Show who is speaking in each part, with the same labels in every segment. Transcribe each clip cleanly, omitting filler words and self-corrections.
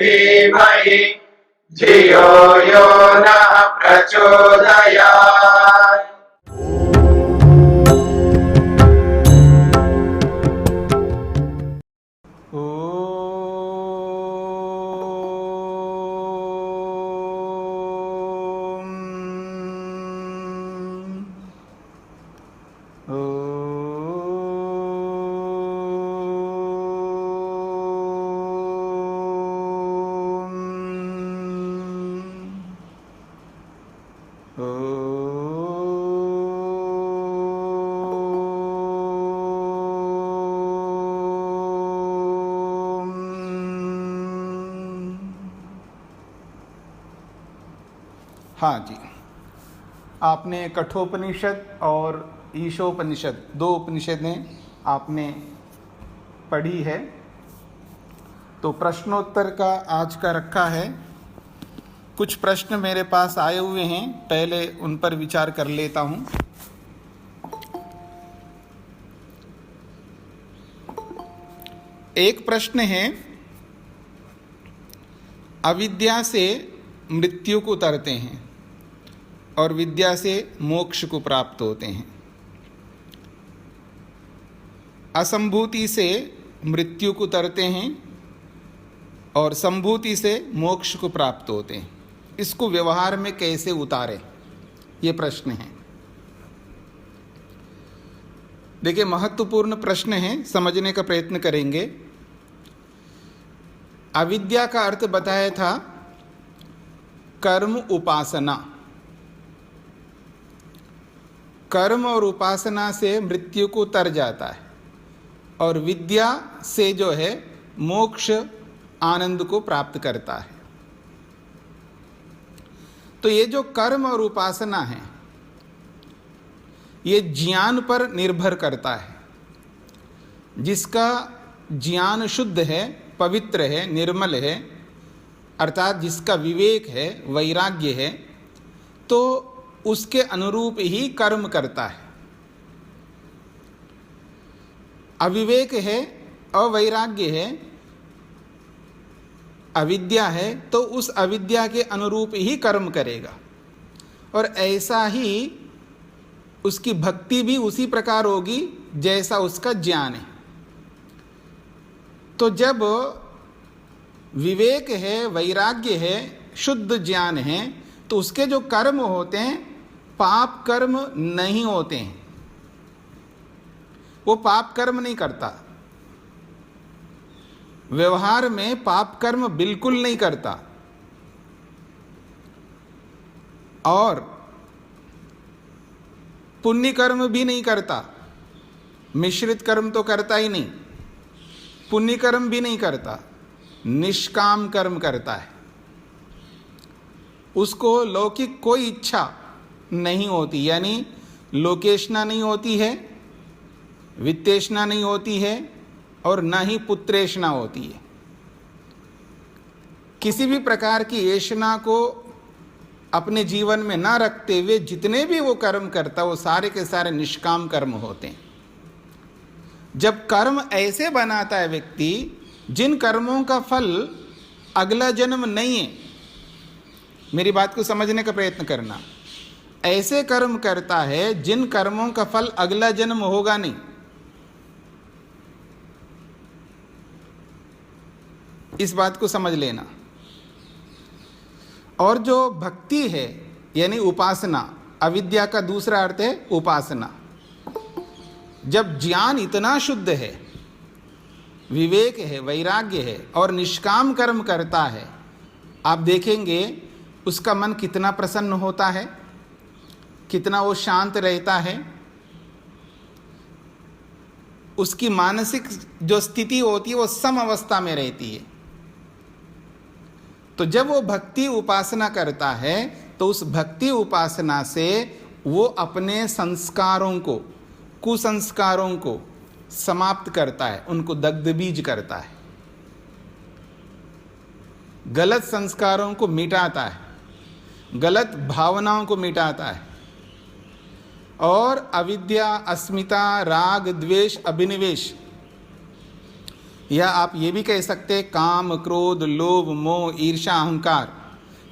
Speaker 1: धीमहि धियो यो नः प्रचोदयात्।
Speaker 2: हाँ जी, आपने कठोपनिषद और ईशोपनिषद, दो उपनिषदें आपने पढ़ी है। तो प्रश्नोत्तर का आज का रखा है। कुछ प्रश्न मेरे पास आए हुए हैं, पहले उन पर विचार कर लेता हूँ। एक प्रश्न है, अविद्या से मृत्यु को तरते हैं और विद्या से मोक्ष को प्राप्त होते हैं। असंभूति से मृत्यु को तरते हैं और संभूति से मोक्ष को प्राप्त होते हैं। इसको व्यवहार में कैसे उतारें, ये प्रश्न है। देखिए, महत्वपूर्ण प्रश्न है, समझने का प्रयत्न करेंगे। अविद्या का अर्थ बताया था कर्म उपासना। कर्म और उपासना से मृत्यु को तर जाता है और विद्या से जो है मोक्ष आनंद को प्राप्त करता है। तो ये जो कर्म और उपासना है, ये ज्ञान पर निर्भर करता है। जिसका ज्ञान शुद्ध है, पवित्र है, निर्मल है, अर्थात जिसका विवेक है, वैराग्य है, तो उसके अनुरूप ही कर्म करता है। अविवेक है, अवैराग्य है, अविद्या है, तो उस अविद्या के अनुरूप ही कर्म करेगा। और ऐसा ही उसकी भक्ति भी उसी प्रकार होगी जैसा उसका ज्ञान है। तो जब विवेक है, वैराग्य है, शुद्ध ज्ञान है, तो उसके जो कर्म होते हैं पाप कर्म नहीं होते हैं। वो पाप कर्म नहीं करता, व्यवहार में पाप कर्म बिल्कुल नहीं करता। और पुण्य कर्म भी नहीं करता। मिश्रित कर्म तो करता ही नहीं, पुण्य कर्म भी नहीं करता, निष्काम कर्म करता है। उसको लौकिक कोई इच्छा नहीं होती, यानी लोकेशना नहीं होती है, वित्तेषणा नहीं होती है और न ही पुत्रेषणा होती है। किसी भी प्रकार की ऐषणा को अपने जीवन में ना रखते हुए जितने भी वो कर्म करता, वो सारे के सारे निष्काम कर्म होते हैं। जब कर्म ऐसे बनाता है व्यक्ति, जिन कर्मों का फल अगला जन्म नहीं है, मेरी बात को समझने का प्रयत्न करना, ऐसे कर्म करता है जिन कर्मों का फल अगला जन्म होगा नहीं। इस बात को समझ लेना। और जो भक्ति है यानी उपासना, अविद्या का दूसरा अर्थ है उपासना। जब ज्ञान इतना शुद्ध है, विवेक है, वैराग्य है और निष्काम कर्म करता है, आप देखेंगे उसका मन कितना प्रसन्न होता है, कितना वो शांत रहता है। उसकी मानसिक जो स्थिति होती है वो सम अवस्था में रहती है। तो जब वो भक्ति उपासना करता है तो उस भक्ति उपासना से वो अपने संस्कारों को, कुसंस्कारों को समाप्त करता है, उनको दग्ध बीज करता है, गलत संस्कारों को मिटाता है, गलत भावनाओं को मिटाता है और अविद्या, अस्मिता, राग, द्वेष, अभिनिवेश, या आप ये भी कह सकते हैं काम, क्रोध, लोभ, मोह, ईर्ष्या, अहंकार,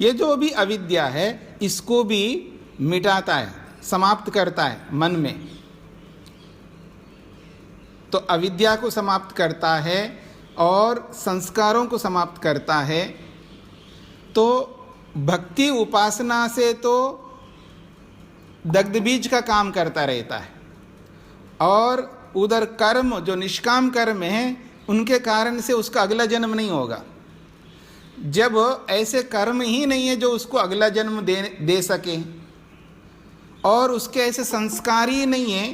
Speaker 2: ये जो भी अविद्या है इसको भी मिटाता है, समाप्त करता है मन में। तो अविद्या को समाप्त करता है और संस्कारों को समाप्त करता है। तो भक्ति उपासना से तो दग्ध बीज का काम करता रहता है, और उधर कर्म जो निष्काम कर्म है उनके कारण से उसका अगला जन्म नहीं होगा। जब ऐसे कर्म ही नहीं है जो उसको अगला जन्म दे सके, और उसके ऐसे संस्कार ही नहीं है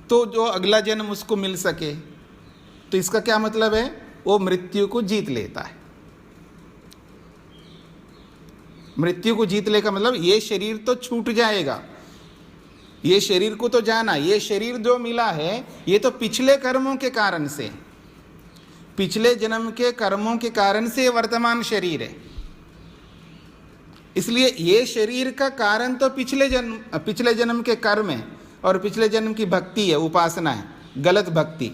Speaker 2: तो जो अगला जन्म उसको मिल सके, तो इसका क्या मतलब है? वो मृत्यु को जीत लेता है। मृत्यु को जीत ले का मतलब ये शरीर तो छूट जाएगा, ये शरीर को तो जाना, ये शरीर जो मिला है ये तो पिछले कर्मों के कारण से, पिछले जन्म के कर्मों के कारण से वर्तमान शरीर है। इसलिए ये शरीर का कारण तो पिछले जन्म के कर्म है और पिछले जन्म की भक्ति है, उपासना है, गलत भक्ति।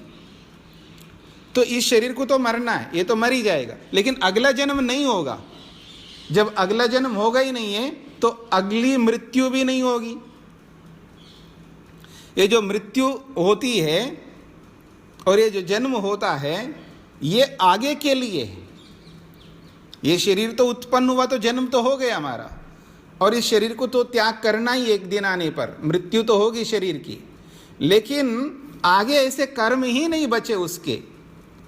Speaker 2: तो इस शरीर को तो मरना है, ये तो मर ही जाएगा, लेकिन अगला जन्म नहीं होगा। जब अगला जन्म होगा ही नहीं है तो अगली मृत्यु भी नहीं होगी। ये जो मृत्यु होती है और ये जो जन्म होता है ये आगे के लिए है। ये शरीर तो उत्पन्न हुआ तो जन्म तो हो गया हमारा, और इस शरीर को तो त्याग करना ही एक दिन आने पर, मृत्यु तो होगी शरीर की, लेकिन आगे ऐसे कर्म ही नहीं बचे उसके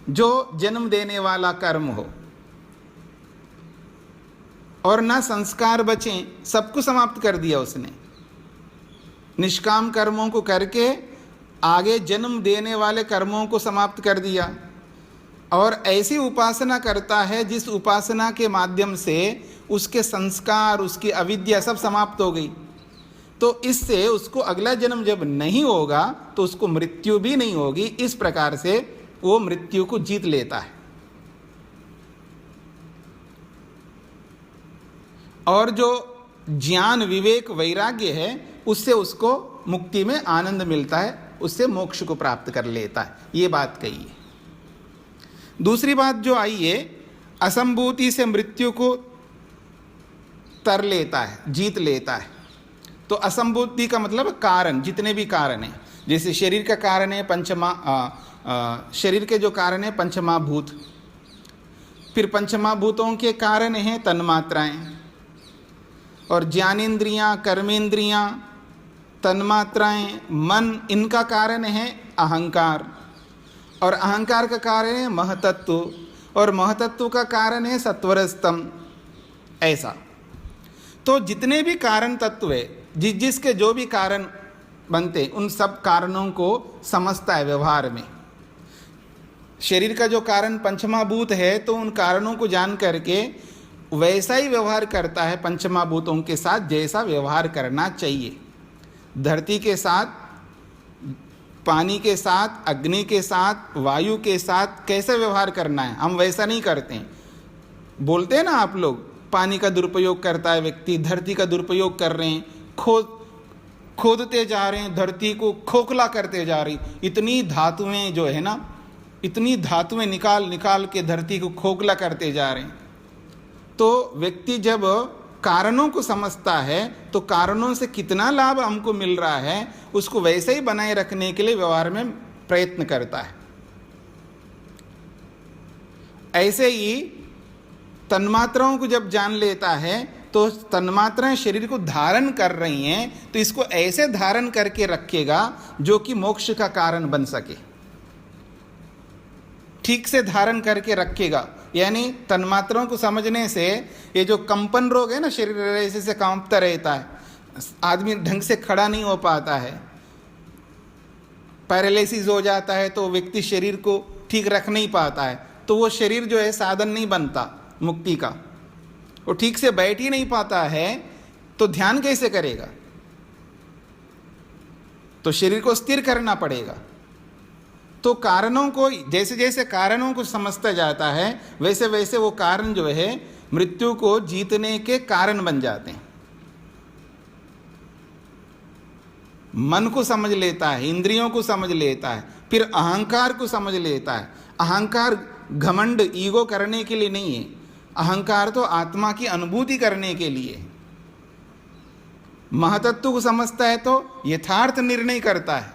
Speaker 2: जो जन्म देने वाला कर्म हो, और ना संस्कार बचे, सबको समाप्त कर दिया उसने। निष्काम कर्मों को करके आगे जन्म देने वाले कर्मों को समाप्त कर दिया, और ऐसी उपासना करता है जिस उपासना के माध्यम से उसके संस्कार, उसकी अविद्या सब समाप्त हो गई। तो इससे उसको अगला जन्म जब नहीं होगा तो उसको मृत्यु भी नहीं होगी। इस प्रकार से वो मृत्यु को जीत लेता है, और जो ज्ञान, विवेक, वैराग्य है उससे उसको मुक्ति में आनंद मिलता है, उससे मोक्ष को प्राप्त कर लेता है। ये बात कही है। दूसरी बात जो आई है, असंभूति से मृत्यु को तर लेता है, जीत लेता है। तो असंभूति का मतलब कारण, जितने भी कारण हैं, जैसे शरीर का कारण है शरीर के जो कारण है पंचमहाभूत, फिर पंचमहाभूतों के कारण हैं तन्मात्राएं, और ज्ञानेन्द्रियां, कर्मेंद्रियां, तन्मात्राएं, मन, इनका कारण है अहंकार, और अहंकार का कारण है महतत्व, और महतत्व का कारण है सत्वरस्तम। ऐसा तो जितने भी कारण तत्व है, जिसके जो भी कारण बनते, उन सब कारणों को समझता है व्यवहार में। शरीर का जो कारण पंचमहाभूत है तो उन कारणों को जान करके वैसा ही व्यवहार करता है पंचमहाभूतों के साथ जैसा व्यवहार करना चाहिए। धरती के साथ, पानी के साथ, अग्नि के साथ, वायु के साथ कैसे व्यवहार करना है, हम वैसा नहीं करते हैं। बोलते हैं ना आप लोग, पानी का दुरुपयोग करता है व्यक्ति, धरती का दुरुपयोग कर रहे हैं, खोदते जा रहे हैं, धरती को खोखला करते जा रही, इतनी धातुएं जो है ना, इतनी धातुएं निकाल के धरती को खोखला करते जा रहे हैं। तो व्यक्ति जब कारणों को समझता है तो कारणों से कितना लाभ हमको मिल रहा है उसको वैसे ही बनाए रखने के लिए व्यवहार में प्रयत्न करता है। ऐसे ही तन्मात्राओं को जब जान लेता है तो तन्मात्राएं शरीर को धारण कर रही हैं, तो इसको ऐसे धारण करके रखेगा जो कि मोक्ष का कारण बन सके। ठीक से धारण करके रखेगा, यानी तन्मात्राओं को समझने से ये जो कंपन रोग है ना, शरीर ऐसे से कांपता रहता है, आदमी ढंग से खड़ा नहीं हो पाता है, पैरालिसिस हो जाता है, तो व्यक्ति शरीर को ठीक रख नहीं पाता है, तो वो शरीर जो है साधन नहीं बनता मुक्ति का। वो ठीक से बैठ ही नहीं पाता है तो ध्यान कैसे करेगा? तो शरीर को स्थिर करना पड़ेगा। तो कारणों को, जैसे जैसे कारणों को समझता जाता है वैसे वैसे वो कारण जो है मृत्यु को जीतने के कारण बन जाते हैं। मन को समझ लेता है, इंद्रियों को समझ लेता है, फिर अहंकार को समझ लेता है। अहंकार घमंड ईगो करने के लिए नहीं है, अहंकार तो आत्मा की अनुभूति करने के लिए। महतत्व को समझता है तो यथार्थ निर्णय करता है।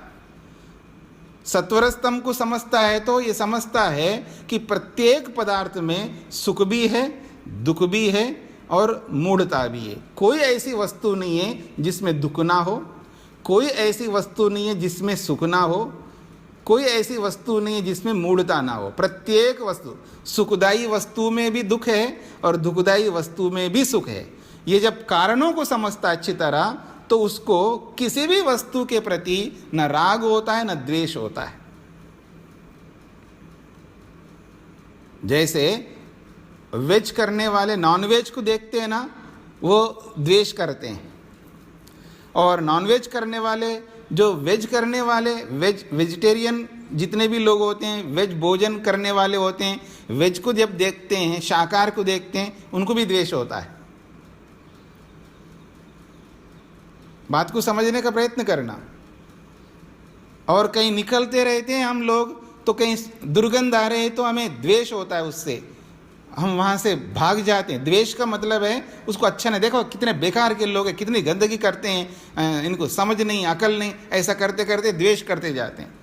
Speaker 2: सत्वर स्तंभ को समझता है तो ये समझता है कि प्रत्येक पदार्थ में सुख भी है, दुख भी है और मूढ़ता भी है। कोई ऐसी वस्तु नहीं है जिसमें दुख ना हो, कोई ऐसी वस्तु नहीं है जिसमें सुख ना हो, कोई ऐसी वस्तु नहीं है जिसमें मूढ़ता ना हो। प्रत्येक वस्तु, सुखदायी वस्तु में भी दुख है और दुखदायी वस्तु में भी सुख है। ये जब कारणों को समझता अच्छी तरह तो उसको किसी भी वस्तु के प्रति न राग होता है न द्वेष होता है। जैसे वेज करने वाले नॉन वेज को देखते हैं ना, वो द्वेष करते हैं, और नॉन वेज करने वाले, जो वेज करने वाले, वेजिटेरियन जितने भी लोग होते हैं, वेज भोजन करने वाले होते हैं, वेज को जब देखते हैं, शाकाहार को देखते हैं, उनको भी द्वेष होता है। बात को समझने का प्रयत्न करना। और कहीं निकलते रहते हैं हम लोग तो कहीं दुर्गंध आ रहे हैं तो हमें द्वेष होता है, उससे हम वहाँ से भाग जाते हैं। द्वेष का मतलब है उसको अच्छा नहीं, देखो कितने बेकार के लोग हैं, कितनी गंदगी करते हैं, इनको समझ नहीं, अकल नहीं, ऐसा करते करते द्वेष करते जाते हैं।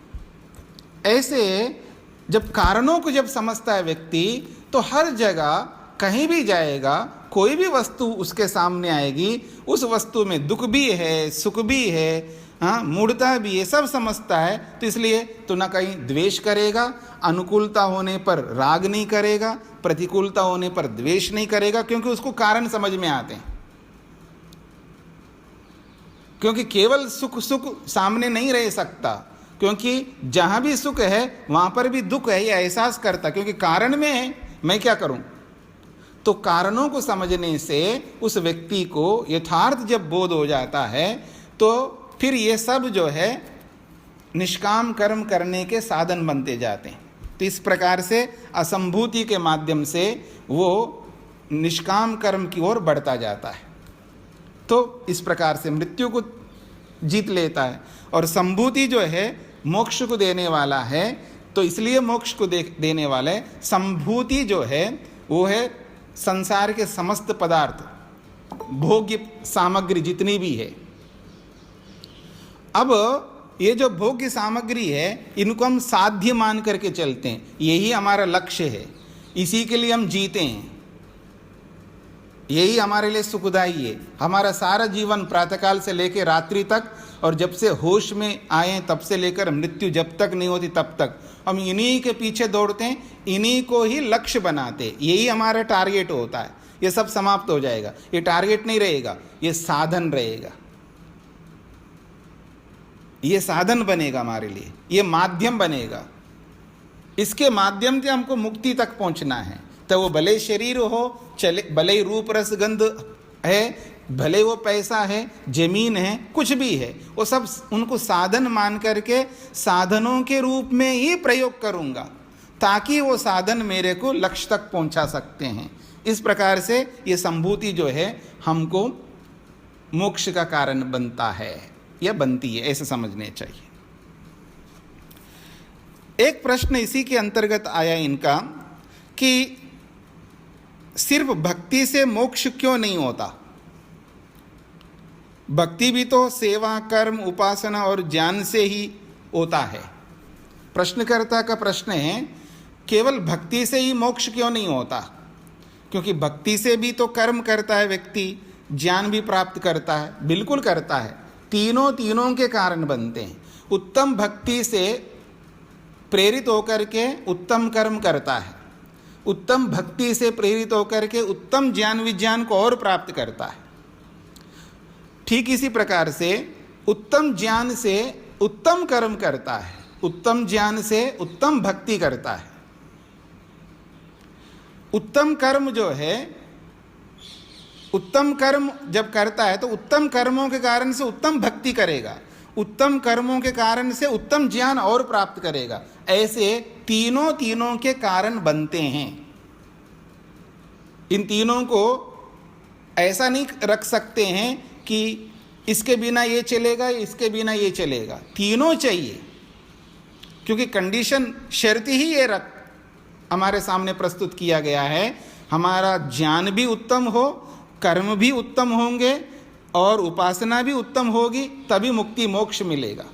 Speaker 2: ऐसे जब कारणों को जब समझता है व्यक्ति तो हर जगह कहीं भी जाएगा, कोई भी वस्तु उसके सामने आएगी, उस वस्तु में दुख भी है, सुख भी है, हाँ, मूढ़ता भी है, सब समझता है। तो इसलिए तो ना कहीं द्वेष करेगा, अनुकूलता होने पर राग नहीं करेगा, प्रतिकूलता होने पर द्वेष नहीं करेगा, क्योंकि उसको कारण समझ में आते हैं। क्योंकि केवल सुख सुख सामने नहीं रह सकता, क्योंकि जहां भी सुख है वहां पर भी दुख है, यह एहसास करता, क्योंकि कारण में है, मैं क्या करूं। तो कारणों को समझने से उस व्यक्ति को यथार्थ जब बोध हो जाता है तो फिर ये सब जो है निष्काम कर्म करने के साधन बनते जाते हैं। तो इस प्रकार से असंभूति के माध्यम से वो निष्काम कर्म की ओर बढ़ता जाता है। तो इस प्रकार से मृत्यु को जीत लेता है। और संभूति जो है मोक्ष को देने वाला है, तो इसलिए मोक्ष को देने वाला है। संभूति जो है वो है संसार के समस्त पदार्थ, भोग्य सामग्री जितनी भी है। अब ये जो भोग्य सामग्री है इनको हम साध्य मान करके चलते हैं, यही हमारा लक्ष्य है, इसी के लिए हम जीते हैं, यही हमारे लिए सुखदायी है। हमारा सारा जीवन प्रातःकाल से लेकर रात्रि तक, और जब से होश में आए तब से लेकर मृत्यु जब तक नहीं होती तब तक हम इन्हीं के पीछे दौड़ते हैं, इन्हीं को ही लक्ष्य बनाते हैं, यही हमारा टारगेट होता है। ये सब समाप्त हो जाएगा, ये टारगेट नहीं रहेगा, ये साधन रहेगा, ये साधन बनेगा हमारे लिए, ये माध्यम बनेगा। इसके माध्यम से हमको मुक्ति तक पहुंचना है। तो वो भले शरीर हो, चले भले रूप रस गंध है, भले वो पैसा है, जमीन है, कुछ भी है, वो सब उनको साधन मान करके साधनों के रूप में ही प्रयोग करूंगा, ताकि वो साधन मेरे को लक्ष्य तक पहुंचा सकते हैं। इस प्रकार से ये संभूति जो है हमको मोक्ष का कारण बनता है या बनती है, ऐसे समझने चाहिए। एक प्रश्न इसी के अंतर्गत आया इनका कि सिर्फ भक्ति से मोक्ष क्यों नहीं होता। भक्ति भी तो सेवा, कर्म, उपासना और ज्ञान से ही होता है। प्रश्नकर्ता का प्रश्न है केवल भक्ति से ही मोक्ष क्यों नहीं होता, क्योंकि भक्ति से भी तो कर्म करता है व्यक्ति, ज्ञान भी प्राप्त करता है, बिल्कुल करता है, तीनों के कारण बनते हैं। उत्तम भक्ति से प्रेरित होकर के उत्तम कर्म करता है, उत्तम भक्ति से प्रेरित होकर के उत्तम ज्ञान विज्ञान को और प्राप्त करता है। ठीक इसी प्रकार से उत्तम ज्ञान से उत्तम कर्म करता है, उत्तम ज्ञान से उत्तम भक्ति करता है। उत्तम कर्म जो है, उत्तम कर्म जब करता है तो उत्तम कर्मों के कारण से उत्तम भक्ति करेगा, उत्तम कर्मों के कारण से उत्तम ज्ञान और प्राप्त करेगा। ऐसे तीनों के कारण बनते हैं। इन तीनों को ऐसा नहीं रख सकते हैं कि इसके बिना ये चलेगा, इसके बिना ये चलेगा, तीनों चाहिए, क्योंकि कंडीशन शर्त ही ये हमारे सामने प्रस्तुत किया गया है। हमारा ज्ञान भी उत्तम हो, कर्म भी उत्तम होंगे और उपासना भी उत्तम होगी, तभी मुक्ति मोक्ष मिलेगा।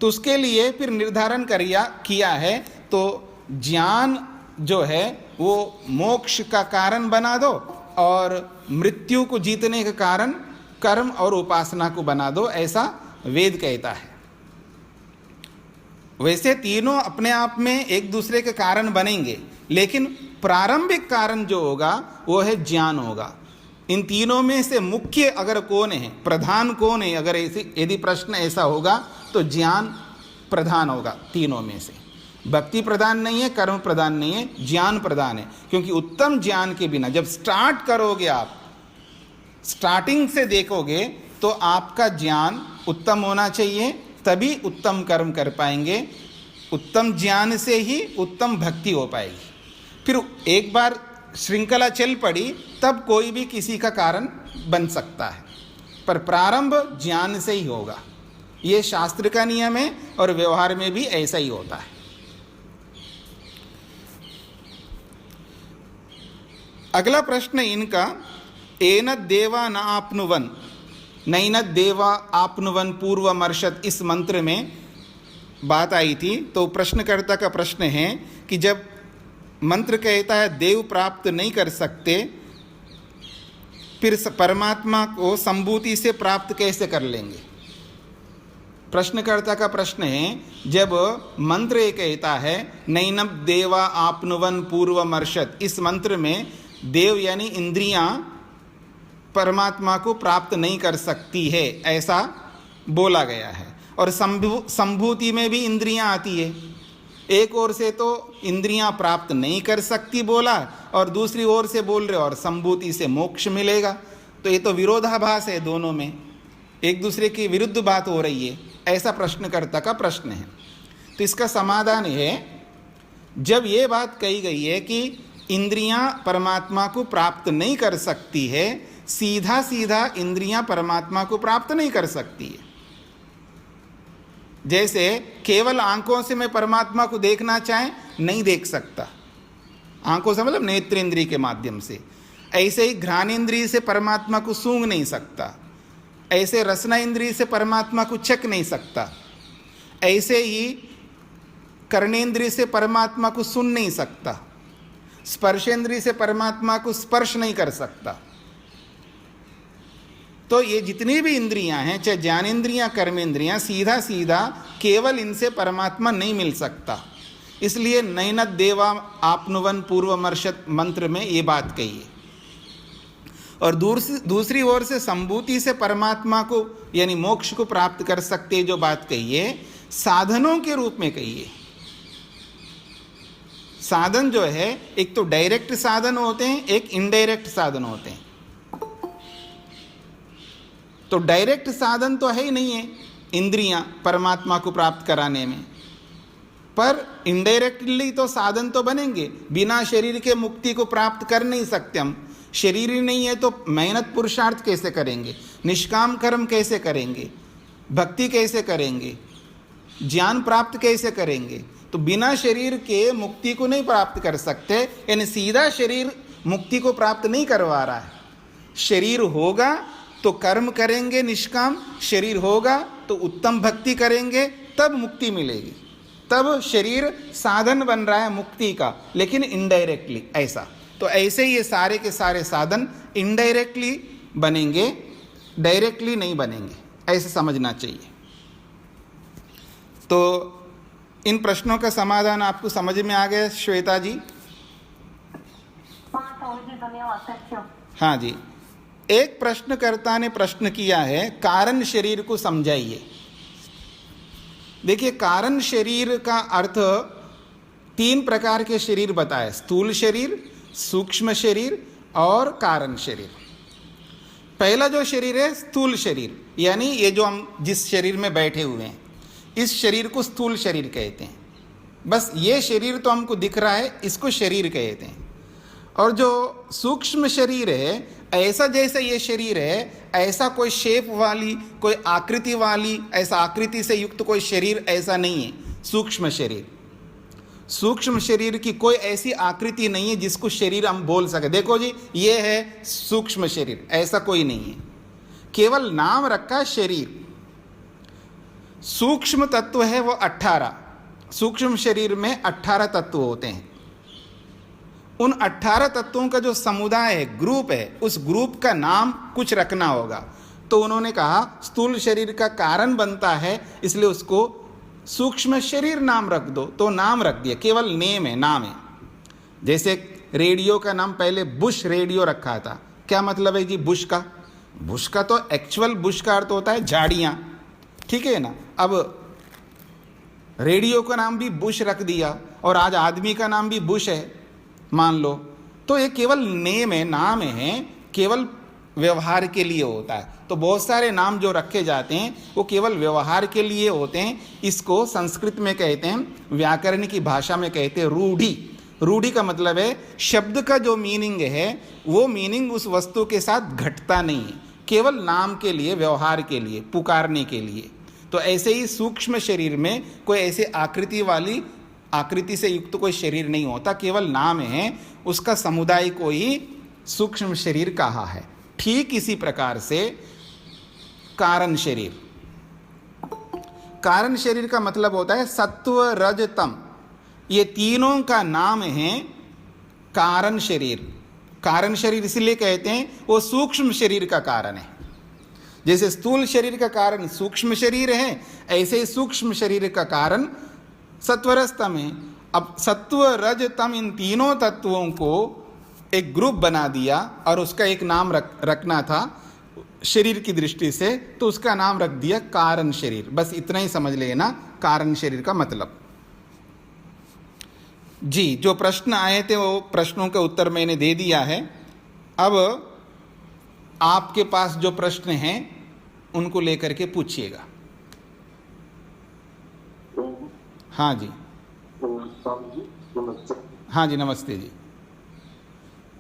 Speaker 2: तो उसके लिए फिर निर्धारण किया है, तो ज्ञान जो है वो मोक्ष का कारण बना दो और मृत्यु को जीतने के कारण कर्म और उपासना को बना दो, ऐसा वेद कहता है। वैसे तीनों अपने आप में एक दूसरे के कारण बनेंगे, लेकिन प्रारंभिक कारण जो होगा वो है ज्ञान होगा। इन तीनों में से मुख्य अगर कौन है, प्रधान कौन है, अगर यदि प्रश्न ऐसा होगा तो ज्ञान प्रधान होगा तीनों में से। भक्ति प्रधान नहीं है, कर्म प्रधान नहीं है, ज्ञान प्रधान है। क्योंकि उत्तम ज्ञान के बिना जब स्टार्ट करोगे, आप स्टार्टिंग से देखोगे तो आपका ज्ञान उत्तम होना चाहिए, तभी उत्तम कर्म कर पाएंगे। उत्तम ज्ञान से ही उत्तम भक्ति हो पाएगी। फिर एक बार श्रृंखला चल पड़ी तब कोई भी किसी का कारण बन सकता है, पर प्रारंभ ज्ञान से ही होगा। ये शास्त्र का नियम है और व्यवहार में भी ऐसा ही होता है। अगला प्रश्न इनका, एन देवा न आपनुवन नैन देवा आपनुवन पूर्वमर्षत, इस मंत्र में बात आई थी। तो प्रश्नकर्ता का प्रश्न है कि जब मंत्र कहता है देव प्राप्त नहीं कर सकते, फिर परमात्मा को संभूति से प्राप्त कैसे कर लेंगे। प्रश्नकर्ता का प्रश्न है, जब मंत्र ये कहता है नैनब देवा आपनुवन पूर्वमर्षत, इस मंत्र में देव यानी इंद्रियां परमात्मा को प्राप्त नहीं कर सकती है, ऐसा बोला गया है। और संभूति में भी इंद्रियां आती है। एक ओर से तो इंद्रियां प्राप्त नहीं कर सकती बोला, और दूसरी ओर से बोल रहे और संभूति से मोक्ष मिलेगा। तो ये तो विरोधाभास है, दोनों में एक दूसरे की विरुद्ध बात हो रही है, ऐसा प्रश्नकर्ता का प्रश्न है। तो इसका समाधान है, जब ये बात कही गई है कि इंद्रियां परमात्मा को प्राप्त नहीं कर सकती है, सीधा सीधा इंद्रियां परमात्मा को प्राप्त नहीं कर सकती है। जैसे केवल आंखों से मैं परमात्मा को देखना चाहे नहीं देख सकता, आंखों से मतलब नेत्रेंद्रिय के माध्यम से। ऐसे ही घ्राणेंद्रिय से परमात्मा को सूंघ नहीं सकता, ऐसे रसना इंद्रिय से परमात्मा को चख नहीं सकता, ऐसे ही कर्णेंद्रिय से परमात्मा को सुन नहीं सकता, स्पर्शेंद्रिय से परमात्मा को स्पर्श नहीं कर सकता। तो ये जितनी भी इंद्रियां हैं, चाहे ज्ञानेंद्रियां कर्मेंद्रियां, सीधा सीधा केवल इनसे परमात्मा नहीं मिल सकता। इसलिए नैनद देवा आपनुवन पूर्वमर्षत मंत्र में ये बात कही है। और दूसरी ओर से संभूति से परमात्मा को यानी मोक्ष को प्राप्त कर सकते जो बात कही है, साधनों के रूप में कही है। साधन जो है, एक तो डायरेक्ट साधन होते हैं, एक इनडायरेक्ट साधन होते हैं। तो डायरेक्ट साधन तो है ही नहीं है इंद्रियां परमात्मा को प्राप्त कराने में, पर इनडायरेक्टली तो साधन तो बनेंगे। बिना शरीर के मुक्ति को प्राप्त कर नहीं सकते हम। शरीर ही नहीं है तो मेहनत पुरुषार्थ कैसे करेंगे, निष्काम कर्म कैसे करेंगे, भक्ति कैसे करेंगे, ज्ञान प्राप्त कैसे करेंगे। तो बिना शरीर के मुक्ति को नहीं प्राप्त कर सकते, यानी सीधा शरीर मुक्ति को प्राप्त नहीं करवा रहा है। शरीर होगा तो कर्म करेंगे निष्काम, शरीर होगा तो उत्तम भक्ति करेंगे, तब मुक्ति मिलेगी। तब शरीर साधन बन रहा है मुक्ति का, लेकिन इनडायरेक्टली ऐसा। तो ऐसे ही ये सारे के सारे साधन इनडायरेक्टली बनेंगे, डायरेक्टली नहीं बनेंगे, ऐसे समझना चाहिए। तो इन प्रश्नों का समाधान आपको समझ में आ गया श्वेता जी? हाँ जी। एक प्रश्नकर्ता ने प्रश्न किया है, कारण शरीर को समझाइए। देखिए, कारण शरीर का अर्थ 3 प्रकार के शरीर बताए, स्थूल शरीर, सूक्ष्म शरीर और कारण शरीर। पहला जो शरीर है स्थूल शरीर, यानी ये जो हम जिस शरीर में बैठे हुए हैं, इस शरीर को स्थूल शरीर कहते हैं। बस ये शरीर तो हमको दिख रहा है, इसको शरीर कहते हैं। और जो सूक्ष्म शरीर है, ऐसा जैसा ये शरीर है, ऐसा कोई शेप वाली, कोई आकृति वाली, ऐसा आकृति से युक्त कोई शरीर ऐसा नहीं है सूक्ष्म शरीर। सूक्ष्म शरीर की कोई ऐसी आकृति नहीं है जिसको शरीर हम बोल सके, देखो जी ये है सूक्ष्म शरीर, ऐसा कोई नहीं है। केवल नाम रखा शरीर। सूक्ष्म तत्व है वो 18। सूक्ष्म शरीर में 18 तत्व होते हैं। उन 18 तत्वों का जो समुदाय है, ग्रुप है, उस ग्रुप का नाम कुछ रखना होगा। तो उन्होंने कहा स्थूल शरीर का कारण बनता है, इसलिए उसको सूक्ष्म शरीर नाम रख दो। तो नाम रख दिया, केवल नेम है, नाम है। जैसे रेडियो का नाम पहले बुश रेडियो रखा था। क्या मतलब है जी बुश का? बुश का तो एक्चुअल बुश का अर्थ होता है झाड़ियाँ, ठीक है ना। अब रेडियो का नाम भी बुश रख दिया और आज आदमी का नाम भी बुश है मान लो, तो ये केवल नेम है, नाम है, केवल व्यवहार के लिए होता है। तो बहुत सारे नाम जो रखे जाते हैं वो केवल व्यवहार के लिए होते हैं। इसको संस्कृत में कहते हैं, व्याकरण की भाषा में कहते हैं रूढ़ी। रूढ़ी का मतलब है शब्द का जो मीनिंग है वो मीनिंग उस वस्तु के साथ घटता नहीं है, केवल नाम के लिए, व्यवहार के लिए, पुकारने के लिए। तो ऐसे ही सूक्ष्म शरीर में कोई ऐसे आकृति से युक्त कोई शरीर नहीं होता, केवल नाम है, उसका समुदाय को ही सूक्ष्म शरीर कहा है। ठीक इसी प्रकार से कारण शरीर। कारण शरीर का मतलब होता है सत्व रज तम, ये तीनों का नाम है कारण शरीर। कारण शरीर इसलिए कहते हैं वो सूक्ष्म शरीर का कारण है। जैसे स्थूल शरीर का कारण सूक्ष्म शरीर है, ऐसे ही सूक्ष्म शरीर का कारण सत्वरस्तम है। अब सत्व रज तम इन तीनों तत्वों को एक ग्रुप बना दिया और उसका एक नाम रखना था शरीर की दृष्टि से, तो उसका नाम रख दिया कारण शरीर। बस इतना ही समझ लेना कारण शरीर का मतलब। जी, जो प्रश्न आए थे वो प्रश्नों का उत्तर मैंने दे दिया है। अब आपके पास जो प्रश्न हैं उनको लेकर के पूछिएगा। हाँ जी, हाँ जी, नमस्ते जी।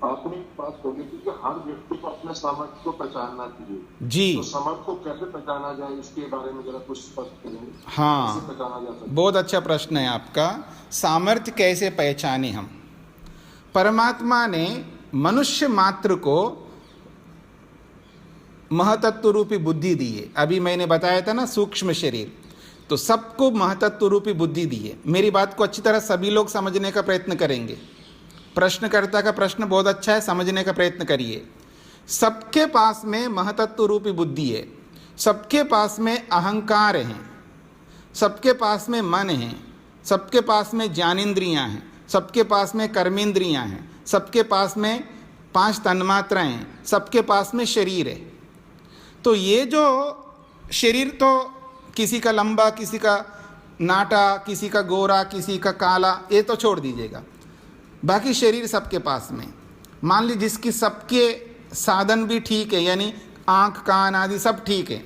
Speaker 3: आपने एक बात बोली थी कि हर व्यक्ति को अपने सामर्थ्य को पहचानना चाहिए
Speaker 2: जी।
Speaker 3: तो सामर्थ्य को कैसे पहचाना जाए, इसके बारे में जरा कुछ स्पष्ट करेंगे।
Speaker 2: हाँ,
Speaker 3: कैसे पहचाना जा सकता है?
Speaker 2: बहुत अच्छा प्रश्न है आपका। सामर्थ्य कैसे पहचाने हम? परमात्मा ने मनुष्य मात्र को महतत्व रूपी बुद्धि दी है। अभी मैंने बताया था ना सूक्ष्म शरीर, तो सबको महतत्व रूपी बुद्धि दी है। मेरी बात को अच्छी तरह सभी लोग समझने का प्रयत्न करेंगे। प्रश्नकर्ता का प्रश्न बहुत अच्छा है, समझने का प्रयत्न करिए। सबके पास में महतत्व रूपी बुद्धि है, सबके पास में अहंकार है, सबके पास में मन है, सबके पास में ज्ञानेंद्रियां हैं, सबके पास में कर्मेंद्रियां हैं, सबके पास में 5 तन्मात्राएं हैं, सबके पास में शरीर है। तो ये जो शरीर तो किसी का लंबा, किसी का नाटा, किसी का गोरा, किसी का काला, ये तो छोड़ दीजिएगा, बाकी शरीर सबके पास में। मान लीजिए जिसकी सबके साधन भी ठीक है, यानी आँख कान आदि सब ठीक है,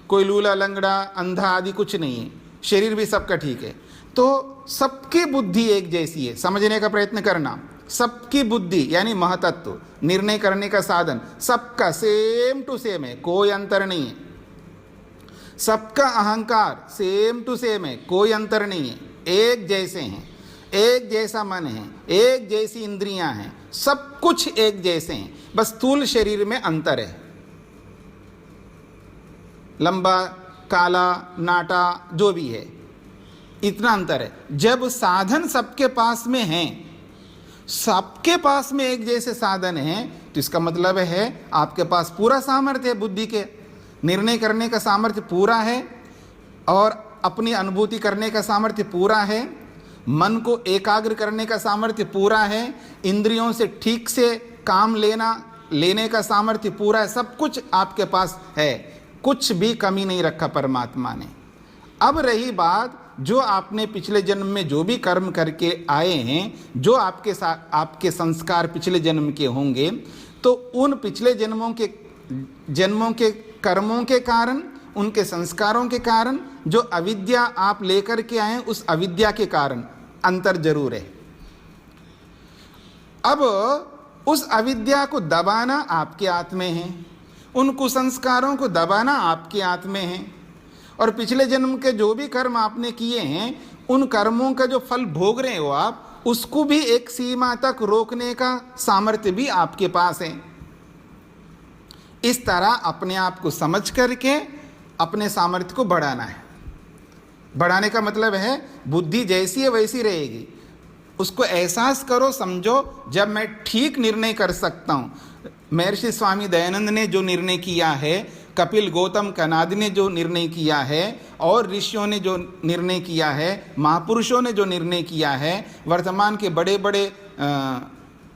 Speaker 2: कोई लूला लंगड़ा अंधा आदि कुछ नहीं है, शरीर भी सबका ठीक है, तो सबकी बुद्धि एक जैसी है। समझने का प्रयत्न करना। सबकी बुद्धि यानी महतत्व, निर्णय करने का साधन सबका सेम टू सेम है, कोई अंतर नहीं है। सबका अहंकार सेम टू सेम है, कोई अंतर नहीं है, एक जैसे हैं, एक जैसा मन है, एक जैसी इंद्रियां हैं, सब कुछ एक जैसे हैं, बस स्थूल शरीर में अंतर है। लंबा, काला, नाटा जो भी है, इतना अंतर है। जब साधन सबके पास में हैं, सबके पास में एक जैसे साधन हैं, तो इसका मतलब है आपके पास पूरा सामर्थ्य है, बुद्धि के निर्णय करने का सामर्थ्य पूरा है और अपनी अनुभूति करने का सामर्थ्य पूरा है, मन को एकाग्र करने का सामर्थ्य पूरा है, इंद्रियों से ठीक से काम लेने का सामर्थ्य पूरा है, सब कुछ आपके पास है, कुछ भी कमी नहीं रखा परमात्मा ने। अब रही बात, जो आपने पिछले जन्म में जो भी कर्म करके आए हैं, जो आपके साथ आपके संस्कार पिछले जन्म के होंगे, तो उन पिछले जन्मों के कर्मों के कारण, उनके संस्कारों के कारण जो अविद्या आप लेकर के आए, उस अविद्या के कारण अंतर जरूर है। अब उस अविद्या को दबाना आपके हाथ में है, उन कुसंस्कारों को दबाना आपके हाथ में है, और पिछले जन्म के जो भी कर्म आपने किए हैं उन कर्मों का जो फल भोग रहे हो आप, उसको भी एक सीमा तक रोकने का सामर्थ्य भी आपके पास है। इस तरह अपने आप को समझ करके अपने सामर्थ्य को बढ़ाना है। बढ़ाने का मतलब है बुद्धि जैसी है वैसी रहेगी, उसको एहसास करो, समझो, जब मैं ठीक निर्णय कर सकता हूँ। महर्षि स्वामी दयानंद ने जो निर्णय किया है, कपिल गौतम कनाद ने जो निर्णय किया है, और ऋषियों ने जो निर्णय किया है, महापुरुषों ने जो निर्णय किया है, वर्तमान के बड़े बड़े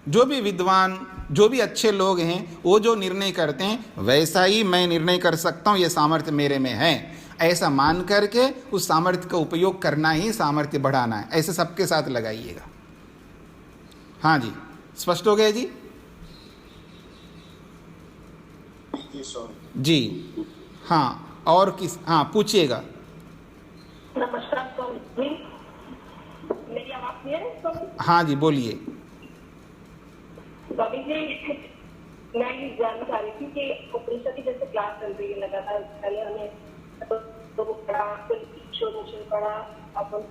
Speaker 2: जो भी विद्वान, जो भी अच्छे लोग हैं, वो जो निर्णय करते हैं वैसा ही मैं निर्णय कर सकता हूँ, ये सामर्थ्य मेरे में है, ऐसा मान करके उस सामर्थ्य का उपयोग करना ही सामर्थ्य बढ़ाना है। ऐसे सबके साथ लगाइएगा। हाँ जी, स्पष्ट हो गया जी? जी हाँ, और किस, हाँ पूछिएगा।
Speaker 4: नमस्कार स्वामी जी, मेरी आवाज क्लियर है स्वामी?
Speaker 2: हाँ जी बोलिए।
Speaker 4: स्वामी जी, मैं ये जानना चाह रही थी कि उपनिषद की जैसे क्लास चल रही है लगातार, पहले हमें तो वो पढ़ा, फिर ईश्वर पढ़ा, अब हम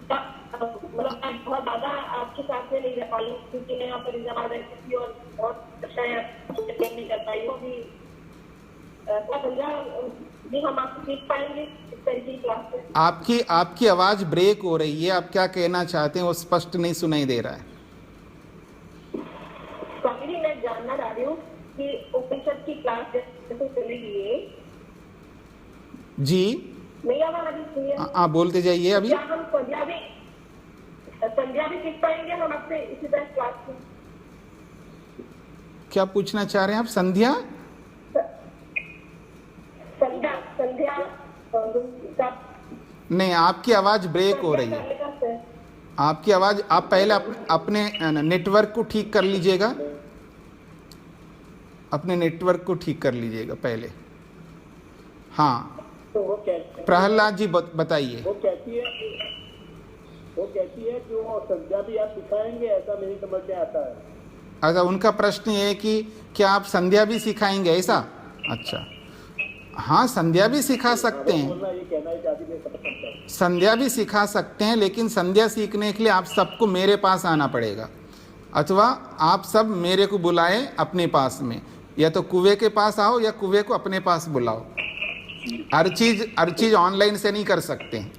Speaker 4: मतलब मैं बहुत ज्यादा आपके साथ में नहीं रह पाई हूँ, क्योंकि मैं यहाँ पर एग्जाम रहती थी और बहुत अच्छा नहीं कर पाई हूँ। अभी संध्या जी हम आपको सीख पाएंगे इस तरीके की क्लास से?
Speaker 2: आपकी आवाज ब्रेक हो रही है, आप क्या कहना चाहते हैं वो स्पष्ट नहीं सुनाई दे रहा है।
Speaker 4: स्वामी जी, मैं जानना चाह रही हूँ कि उपनिषद की क्लास जैसे चलेगी
Speaker 2: जी,
Speaker 4: मेरी आवाज अभी सुनिए।
Speaker 2: हाँ बोलते जाइए। अभी
Speaker 4: क्या हम संध्या भी सीख पाएंगे हम आपसे इसी तरह क्लास में?
Speaker 2: क्या पूछना चाह रहे हैं आप? संध्या नहीं, आपकी आवाज ब्रेक हो रही है। आपकी आवाज, आप पहले अपने नेटवर्क को ठीक कर लीजिएगा, अपने नेटवर्क को ठीक कर लीजिएगा पहले। हाँ,
Speaker 5: तो वो
Speaker 2: प्रहलाद जी बताइए।
Speaker 5: वो कहती है कि वो संध्या भी आप सिखाएंगे, ऐसा मेरी समझ में आता है।
Speaker 2: अच्छा, उनका प्रश्न ये है कि क्या आप संध्या भी सिखाएंगे, ऐसा? अच्छा, हाँ संध्या भी सिखा सकते हैं,
Speaker 5: ये कहना है चाहती मैं समझ सकता हूं।
Speaker 2: संध्या भी सिखा सकते हैं, लेकिन संध्या सीखने के लिए आप सबको मेरे पास आना पड़ेगा, अथवा आप सब मेरे को बुलाएं अपने पास में, या तो कुएं के पास आओ या कुएं को अपने पास बुलाओ। हर चीज ऑनलाइन से नहीं कर सकते हैं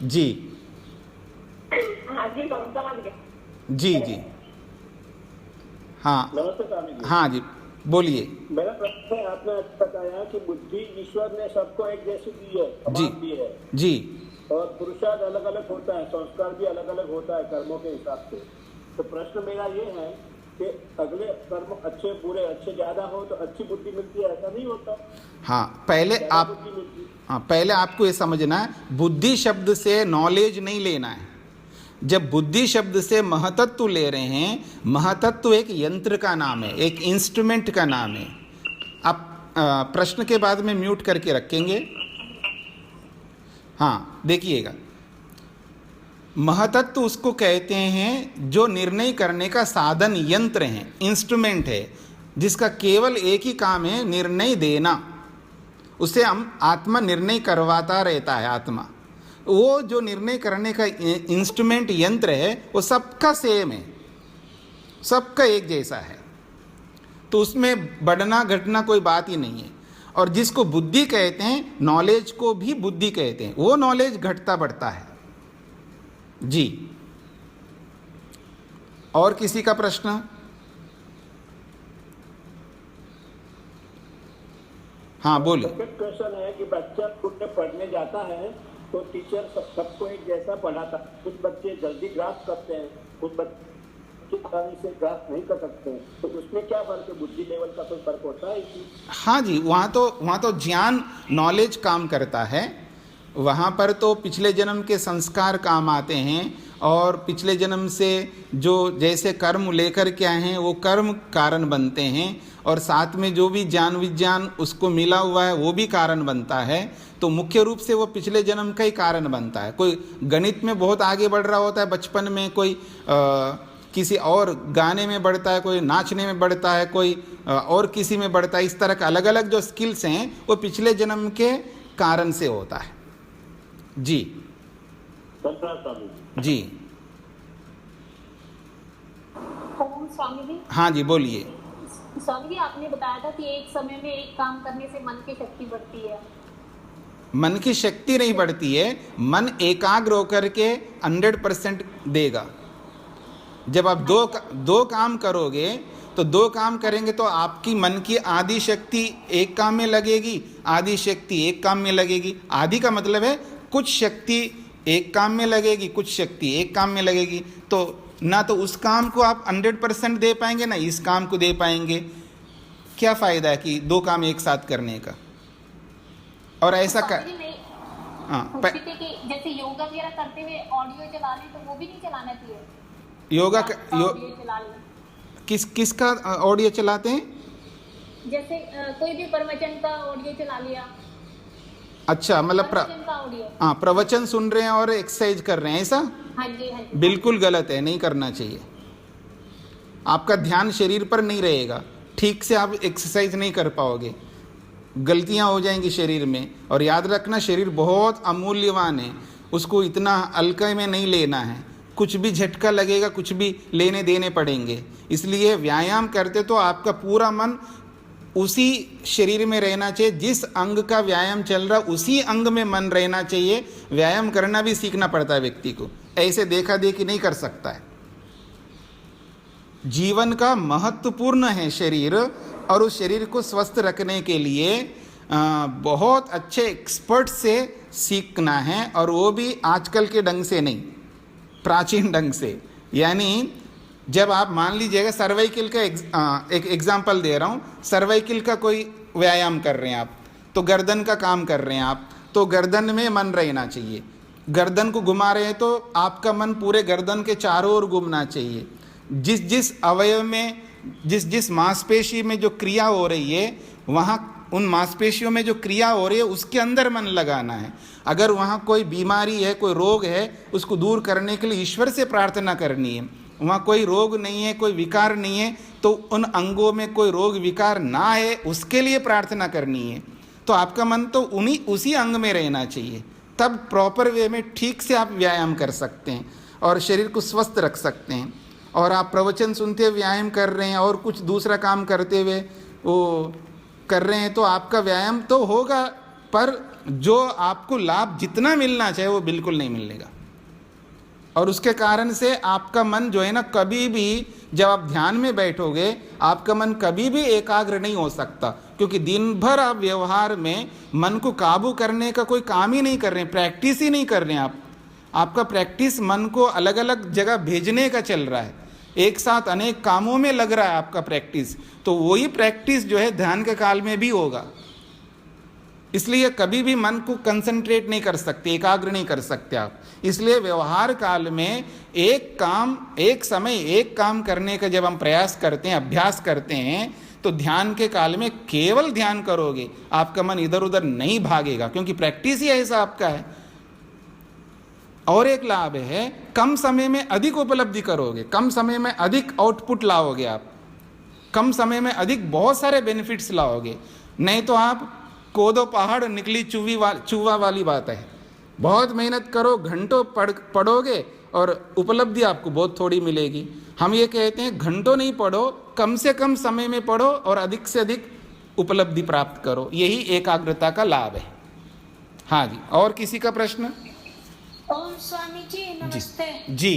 Speaker 2: जी।
Speaker 4: हाँ जी, समझ गए।
Speaker 2: जी जी हाँ
Speaker 5: नमस्ते स्वामी जी।
Speaker 2: हाँ जी बोलिए।
Speaker 5: मेरा प्रश्न है, आपने बताया कि बुद्धि ईश्वर ने सबको एक जैसी दी है,
Speaker 2: जी
Speaker 5: समान दी है,
Speaker 2: जी,
Speaker 5: और पुरुषार्थ अलग अलग होता है, संस्कार भी अलग अलग होता है कर्मों के हिसाब से। तो प्रश्न मेरा ये है कि अगले कर्म अच्छे बुरे, अच्छे ज्यादा हो तो अच्छी बुद्धि मिलती है, ऐसा नहीं होता?
Speaker 2: हाँ पहले आपको ये समझना है, बुद्धि शब्द से नॉलेज नहीं लेना है। जब बुद्धि शब्द से महतत्व ले रहे हैं, महतत्व एक यंत्र का नाम है, एक इंस्ट्रूमेंट का नाम है। आप प्रश्न के बाद में म्यूट करके रखेंगे। हाँ देखिएगा, महतत्व उसको कहते हैं जो निर्णय करने का साधन, यंत्र है, इंस्ट्रूमेंट है, जिसका केवल एक ही काम है, निर्णय देना। उसे हम आत्मा निर्णय करवाता रहता है। आत्मा वो जो निर्णय करने का इंस्ट्रूमेंट, यंत्र है, वो सबका सेम है, सबका एक जैसा है, तो उसमें बढ़ना घटना कोई बात ही नहीं है। और जिसको बुद्धि कहते हैं, नॉलेज को भी बुद्धि कहते हैं, वो नॉलेज घटता बढ़ता है जी। और किसी का प्रश्न? हाँ बोलिए।
Speaker 5: क्वेश्चन है कि बच्चा खुद में पढ़ने जाता है तो टीचर सबको एक जैसा पढ़ाता, कुछ बच्चे जल्दी ग्रास्प करते हैं, कुछ बच्चे आसानी से ग्रास्प नहीं कर सकते हैं, तो उसमें क्या फर्क है? बुद्धि लेवल का कोई फर्क होता है इसमें?
Speaker 2: हाँ जी, वहाँ तो ज्ञान, नॉलेज काम करता है। वहाँ पर तो पिछले जन्म के संस्कार काम आते हैं, और पिछले जन्म से जो जैसे कर्म लेकर के आए हैं वो कर्म कारण बनते हैं, और साथ में जो भी ज्ञान विज्ञान उसको मिला हुआ है वो भी कारण बनता है। तो मुख्य रूप से वो पिछले जन्म का ही कारण बनता है। कोई गणित में बहुत आगे बढ़ रहा होता है बचपन में, कोई किसी और गाने में बढ़ता है, कोई नाचने में बढ़ता है, कोई और किसी में बढ़ता है। इस तरह का अलग अलग जो स्किल्स हैं वो पिछले जन्म के कारण से होता है। जी जी
Speaker 6: ओम स्वामी जी।
Speaker 2: हाँ जी बोलिए।
Speaker 6: स्वामी जी, आपने बताया था कि एक समय में एक काम करने से मन की शक्ति बढ़ती है।
Speaker 2: मन की शक्ति नहीं बढ़ती है, मन एकाग्र होकर के 100% देगा। जब आप दो काम करोगे तो दो काम करेंगे तो आपकी मन की आधी शक्ति एक काम में लगेगी, आधी शक्ति एक काम में लगेगी। आधी का मतलब है कुछ शक्ति एक काम में लगेगी, कुछ शक्ति एक काम में लगेगी। तो ना तो उस काम को आप 100% दे पाएंगे, ना इस काम को दे पाएंगे। क्या फ़ायदा है कि दो काम एक साथ करने का। और ऐसा कर
Speaker 6: जैसे योगा वगैरह करते हुए ऑडियो चला लें तो वो भी नहीं चलाना चाहिए।
Speaker 2: योगा
Speaker 6: चला लें।
Speaker 2: किसका ऑडियो चलाते हैं?
Speaker 6: जैसे कोई भी प्रवचन का ऑडियो चला लिया।
Speaker 2: अच्छा, मतलब
Speaker 6: प्रवचन का ऑडियो।
Speaker 2: हाँ, प्रवचन सुन रहे हैं और एक्सरसाइज कर रहे हैं, ऐसा?
Speaker 6: हाँ जी, हाँ जी।
Speaker 2: बिल्कुल गलत है, नहीं करना चाहिए। आपका ध्यान शरीर पर नहीं रहेगा, ठीक से आप एक्सरसाइज नहीं कर पाओगे, गलतियां हो जाएंगी शरीर में। और याद रखना, शरीर बहुत अमूल्यवान है, उसको इतना हल्के में नहीं लेना है। कुछ भी झटका लगेगा, कुछ भी लेने देने पड़ेंगे। इसलिए व्यायाम करते तो आपका पूरा मन उसी शरीर में रहना चाहिए, जिस अंग का व्यायाम चल रहा उसी अंग में मन रहना चाहिए। व्यायाम करना भी सीखना पड़ता है व्यक्ति को, ऐसे देखा देखी नहीं कर सकता है। जीवन का महत्वपूर्ण है शरीर, और उस शरीर को स्वस्थ रखने के लिए बहुत अच्छे एक्सपर्ट से सीखना है, और वो भी आजकल के ढंग से नहीं, प्राचीन ढंग से। यानी जब आप मान लीजिएगा, सर्वाइकल का एक एग्जांपल दे रहा हूँ। सर्वाइकल का कोई व्यायाम कर रहे हैं आप, तो गर्दन का काम कर रहे हैं आप, तो गर्दन में मन रहना चाहिए। गर्दन को घुमा रहे हैं तो आपका मन पूरे गर्दन के चारों ओर घूमना चाहिए। जिस जिस अवयव में, जिस जिस मांसपेशी में जो क्रिया हो रही है, वहाँ उन मांसपेशियों में जो क्रिया हो रही है उसके अंदर मन लगाना है। अगर वहाँ कोई बीमारी है, कोई रोग है, उसको दूर करने के लिए ईश्वर से प्रार्थना करनी है। वहाँ कोई रोग नहीं है, कोई विकार नहीं है, तो उन अंगों में कोई रोग विकार ना है उसके लिए प्रार्थना करनी है। तो आपका मन तो उसी अंग में रहना चाहिए, तब प्रॉपर वे में ठीक से आप व्यायाम कर सकते हैं और शरीर को स्वस्थ रख सकते हैं। और आप प्रवचन सुनते हुए व्यायाम कर रहे हैं और कुछ दूसरा काम करते हुए वो कर रहे हैं, तो आपका व्यायाम तो होगा, पर जो आपको लाभ जितना मिलना चाहिए वो बिल्कुल नहीं मिलेगा। और उसके कारण से आपका मन जो है ना, कभी भी जब आप ध्यान में बैठोगे, आपका मन कभी भी एकाग्र नहीं हो सकता, क्योंकि दिन भर आप व्यवहार में मन को काबू करने का कोई काम ही नहीं कर रहे हैं, प्रैक्टिस ही नहीं कर रहे हैं आप। आपका प्रैक्टिस मन को अलग अलग जगह भेजने का चल रहा है, एक साथ अनेक कामों में लग रहा है आपका प्रैक्टिस। तो वही प्रैक्टिस जो है ध्यान के काल में भी होगा। इसलिए कभी भी मन को कंसंट्रेट नहीं कर सकते, एकाग्र नहीं कर सकते आप। इसलिए व्यवहार काल में एक समय एक काम करने का जब हम प्रयास करते हैं, अभ्यास करते हैं, तो ध्यान के काल में केवल ध्यान करोगे, आपका मन इधर उधर नहीं भागेगा, क्योंकि प्रैक्टिस ही ऐसा आपका है। और एक लाभ है, कम समय में अधिक उपलब्धि करोगे, कम समय में अधिक आउटपुट लाओगे आप, कम समय में अधिक बहुत सारे बेनिफिट्स लाओगे। नहीं तो आप कोदो पहाड़ निकली चूहा वाली बात है। बहुत मेहनत करो, घंटों पढ़ोगे और उपलब्धि आपको बहुत थोड़ी मिलेगी। हम ये कहते हैं घंटों नहीं पढ़ो, कम से कम समय में पढ़ो और अधिक से अधिक उपलब्धि प्राप्त करो। यही एकाग्रता का लाभ है। हाँ जी, और किसी का प्रश्न?
Speaker 7: ओम स्वामी जी नमस्ते।
Speaker 2: जी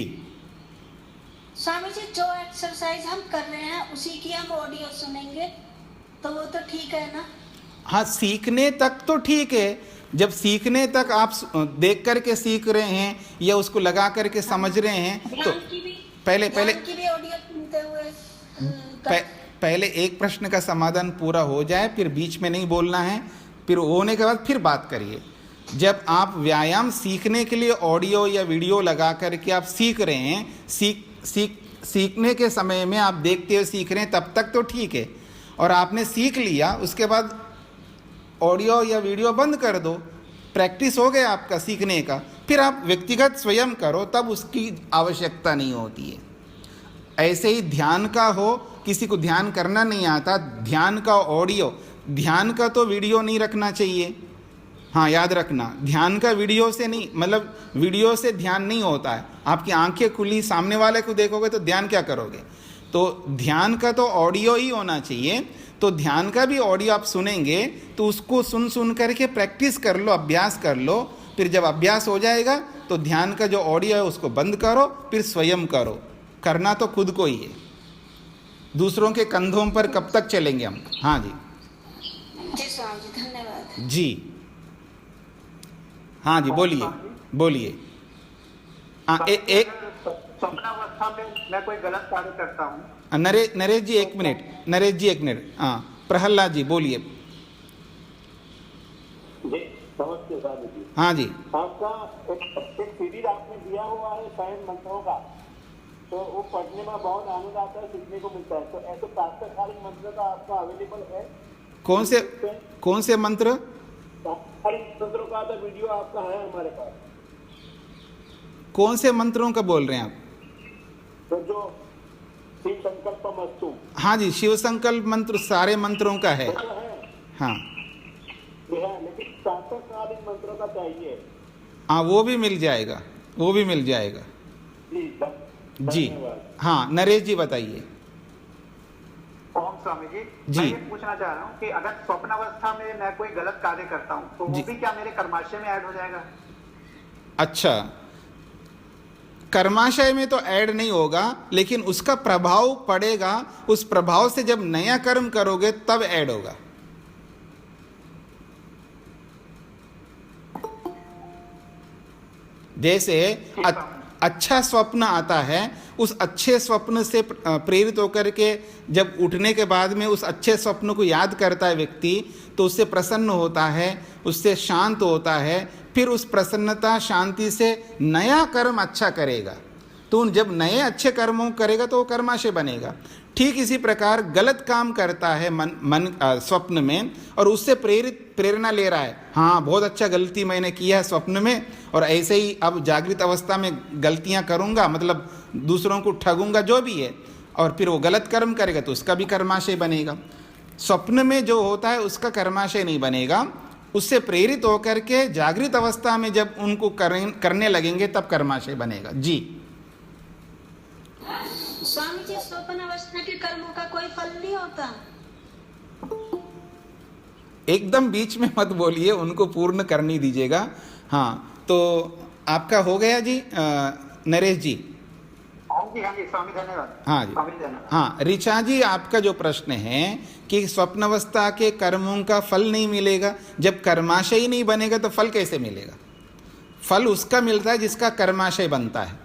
Speaker 7: स्वामी जी, जो एक्सरसाइज हम कर रहे हैं उसी की हम ऑडियो सुनेंगे तो वो तो ठीक है ना?
Speaker 2: हाँ, सीखने तक तो ठीक है। जब सीखने तक आप देख करके सीख रहे हैं या उसको लगा करके समझ रहे हैं, तो पहले
Speaker 7: ऑडियो सुनते हुए
Speaker 2: पहले एक प्रश्न का समाधान पूरा हो जाए, फिर बीच में नहीं बोलना है, फिर होने के बाद फिर बात करिए। जब आप व्यायाम सीखने के लिए ऑडियो या वीडियो लगा करके आप सीख रहे हैं, सीखने के समय में आप देखते हुए सीख रहे हैं, तब तक तो ठीक है। और आपने सीख लिया, उसके बाद ऑडियो या वीडियो बंद कर दो, प्रैक्टिस हो गया आपका सीखने का, फिर आप व्यक्तिगत स्वयं करो, तब उसकी आवश्यकता नहीं होती है। ऐसे ही ध्यान का हो, किसी को ध्यान करना नहीं आता, ध्यान का ऑडियो, ध्यान का तो वीडियो नहीं रखना चाहिए। हाँ, याद रखना, ध्यान का वीडियो से नहीं, मतलब वीडियो से ध्यान नहीं होता है। आपकी आंखें खुली सामने वाले को देखोगे तो ध्यान क्या करोगे? तो ध्यान का तो ऑडियो ही होना चाहिए। तो ध्यान का भी ऑडियो आप सुनेंगे तो उसको सुन सुन करके प्रैक्टिस कर लो, अभ्यास कर लो। फिर जब अभ्यास हो जाएगा तो ध्यान का जो ऑडियो है उसको बंद करो, फिर स्वयं करो। करना तो खुद को ही है, दूसरों के कंधों पर कब तक चलेंगे हम? हाँ जी
Speaker 7: जी स्वामी जी, धन्यवाद
Speaker 2: जी। हाँ जी, बोलिए बोलिए। हाँ, एक
Speaker 5: स्वप्नावस्था में मैं कोई गलत कार्य करता हूँ।
Speaker 2: नरेश जी एक मिनट, नरेश जी एक मिनट। हाँ, प्रहलाद जी बोलिए।
Speaker 5: जी नमस्ते स्वामी जी।
Speaker 2: हाँ जी,
Speaker 5: आपका एक सीरीज आपने दिया हुआ है साइन मंत्रों का, तो वो पढ़ने में बहुत आनंद आता है, सीखने को मिलता है। तो ऐसे प्रातःकालीन मंत्र का आपका अवेलेबल है?
Speaker 2: कौन से मंत्र?
Speaker 5: प्रातःकालीन मंत्रों का तो वीडियो आपका है हमारे पास।
Speaker 2: कौन से मंत्रों का बोल रहे हैं आप?
Speaker 5: तो जो शिव संकल्प मस्तु।
Speaker 2: हाँ जी, शिव संकल्प मंत्र सारे मंत्रों का है। हाँ
Speaker 5: ये है, लेकिन प्रातःकालीन मंत्रों का चाहिए।
Speaker 2: हाँ, वो भी मिल जाएगा, वो भी मिल जाएगा जी। हाँ, नरेश जी बताइए।
Speaker 8: ओम स्वामी जी,
Speaker 2: जी।
Speaker 8: मैं ये पूछना चाह रहा हूँ कि अगर स्वप्नावस्था में मैं कोई गलत कार्य करता हूँ तो वो भी क्या मेरे कर्माशय में ऐड हो जाएगा?
Speaker 2: अच्छा, कर्माशय में तो ऐड नहीं होगा, लेकिन उसका प्रभाव पड़ेगा। उस प्रभाव से जब नया कर्म करोगे तब ऐड होगा। जैसे अच्छा स्वप्न आता है, उस अच्छे स्वप्न से प्रेरित होकर के जब उठने के बाद में उस अच्छे स्वप्न को याद करता है व्यक्ति, तो उससे प्रसन्न होता है, उससे शांत होता है। फिर उस प्रसन्नता शांति से नया कर्म अच्छा करेगा। तो जब नए अच्छे कर्मों करेगा तो वो कर्माशय बनेगा। ठीक इसी प्रकार गलत काम करता है मन स्वप्न में, और उससे प्रेरणा ले रहा है, हाँ बहुत अच्छा गलती मैंने किया है स्वप्न में, और ऐसे ही अब जागृत अवस्था में गलतियां करूंगा, मतलब दूसरों को ठगूंगा, जो भी है, और फिर वो गलत कर्म करेगा तो उसका भी कर्माशय बनेगा। स्वप्न में जो होता है उसका कर्माशय नहीं बनेगा। उससे प्रेरित होकर के जागृत अवस्था में जब उनको करने लगेंगे तब कर्माशय बनेगा। जी
Speaker 7: स्वामी जी, स्वप्न अवस्था के कर्मों का कोई फल नहीं होता?
Speaker 2: एकदम बीच में मत बोलिए, उनको पूर्ण करने दीजिएगा। हाँ, तो आपका हो गया जी नरेश जी?
Speaker 8: हाँ जी स्वामी, धन्यवाद।
Speaker 2: हाँ जी,
Speaker 8: स्वामी धन्यवाद।
Speaker 2: हाँ ऋचा जी, आपका जो प्रश्न है कि स्वप्नावस्था के कर्मों का फल नहीं मिलेगा, जब कर्माशय ही नहीं बनेगा तो फल कैसे मिलेगा? फल उसका मिलता है जिसका कर्माशय बनता है।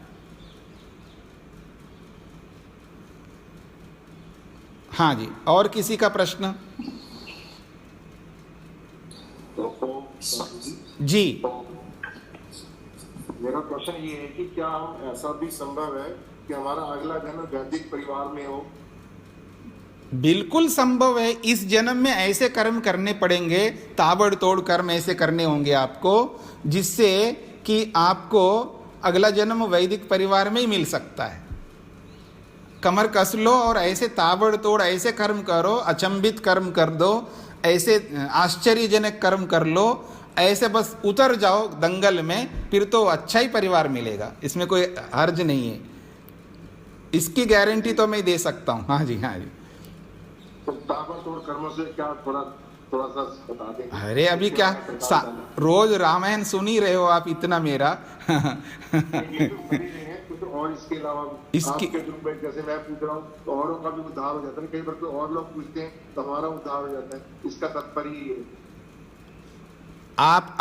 Speaker 2: हाँ जी, और किसी का प्रश्न? जी,
Speaker 3: मेरा प्रश्न ये है कि क्या ऐसा भी संभव है कि हमारा अगला जन्म वैदिक परिवार में हो?
Speaker 2: बिल्कुल संभव है। इस जन्म में ऐसे कर्म करने पड़ेंगे, ताबड़तोड़ कर्म ऐसे करने होंगे आपको, जिससे कि आपको अगला जन्म वैदिक परिवार में ही मिल सकता है। कमर कस लो और ऐसे ताबड़तोड़ ऐसे कर्म करो, अचंभित कर्म कर दो, ऐसे आश्चर्यजनक कर्म कर लो, ऐसे बस उतर जाओ दंगल में, फिर तो अच्छा ही परिवार मिलेगा। इसमें कोई हर्ज नहीं है, इसकी गारंटी तो मैं दे सकता हूँ। हाँ जी, हाँ जी।
Speaker 3: तो ताबड़तोड़ कर्मों से क्या थोड़ा सा बता दें?
Speaker 2: अरे अभी क्या रोज रामायण सुन ही रहे हो आप इतना मेरा।
Speaker 3: ये तो सुन ही रहे हैं, कुछ और इसके अलावा आपके तजुर्बे, जैसे मैं पूछ रहा हूँ तो औरों का भी उद्धार हो जाता है, कई बार तो और लोग पूछते हैं तो हमारा उद्धार हो जाता है। इसका तात्पर्य ये है।
Speaker 2: आप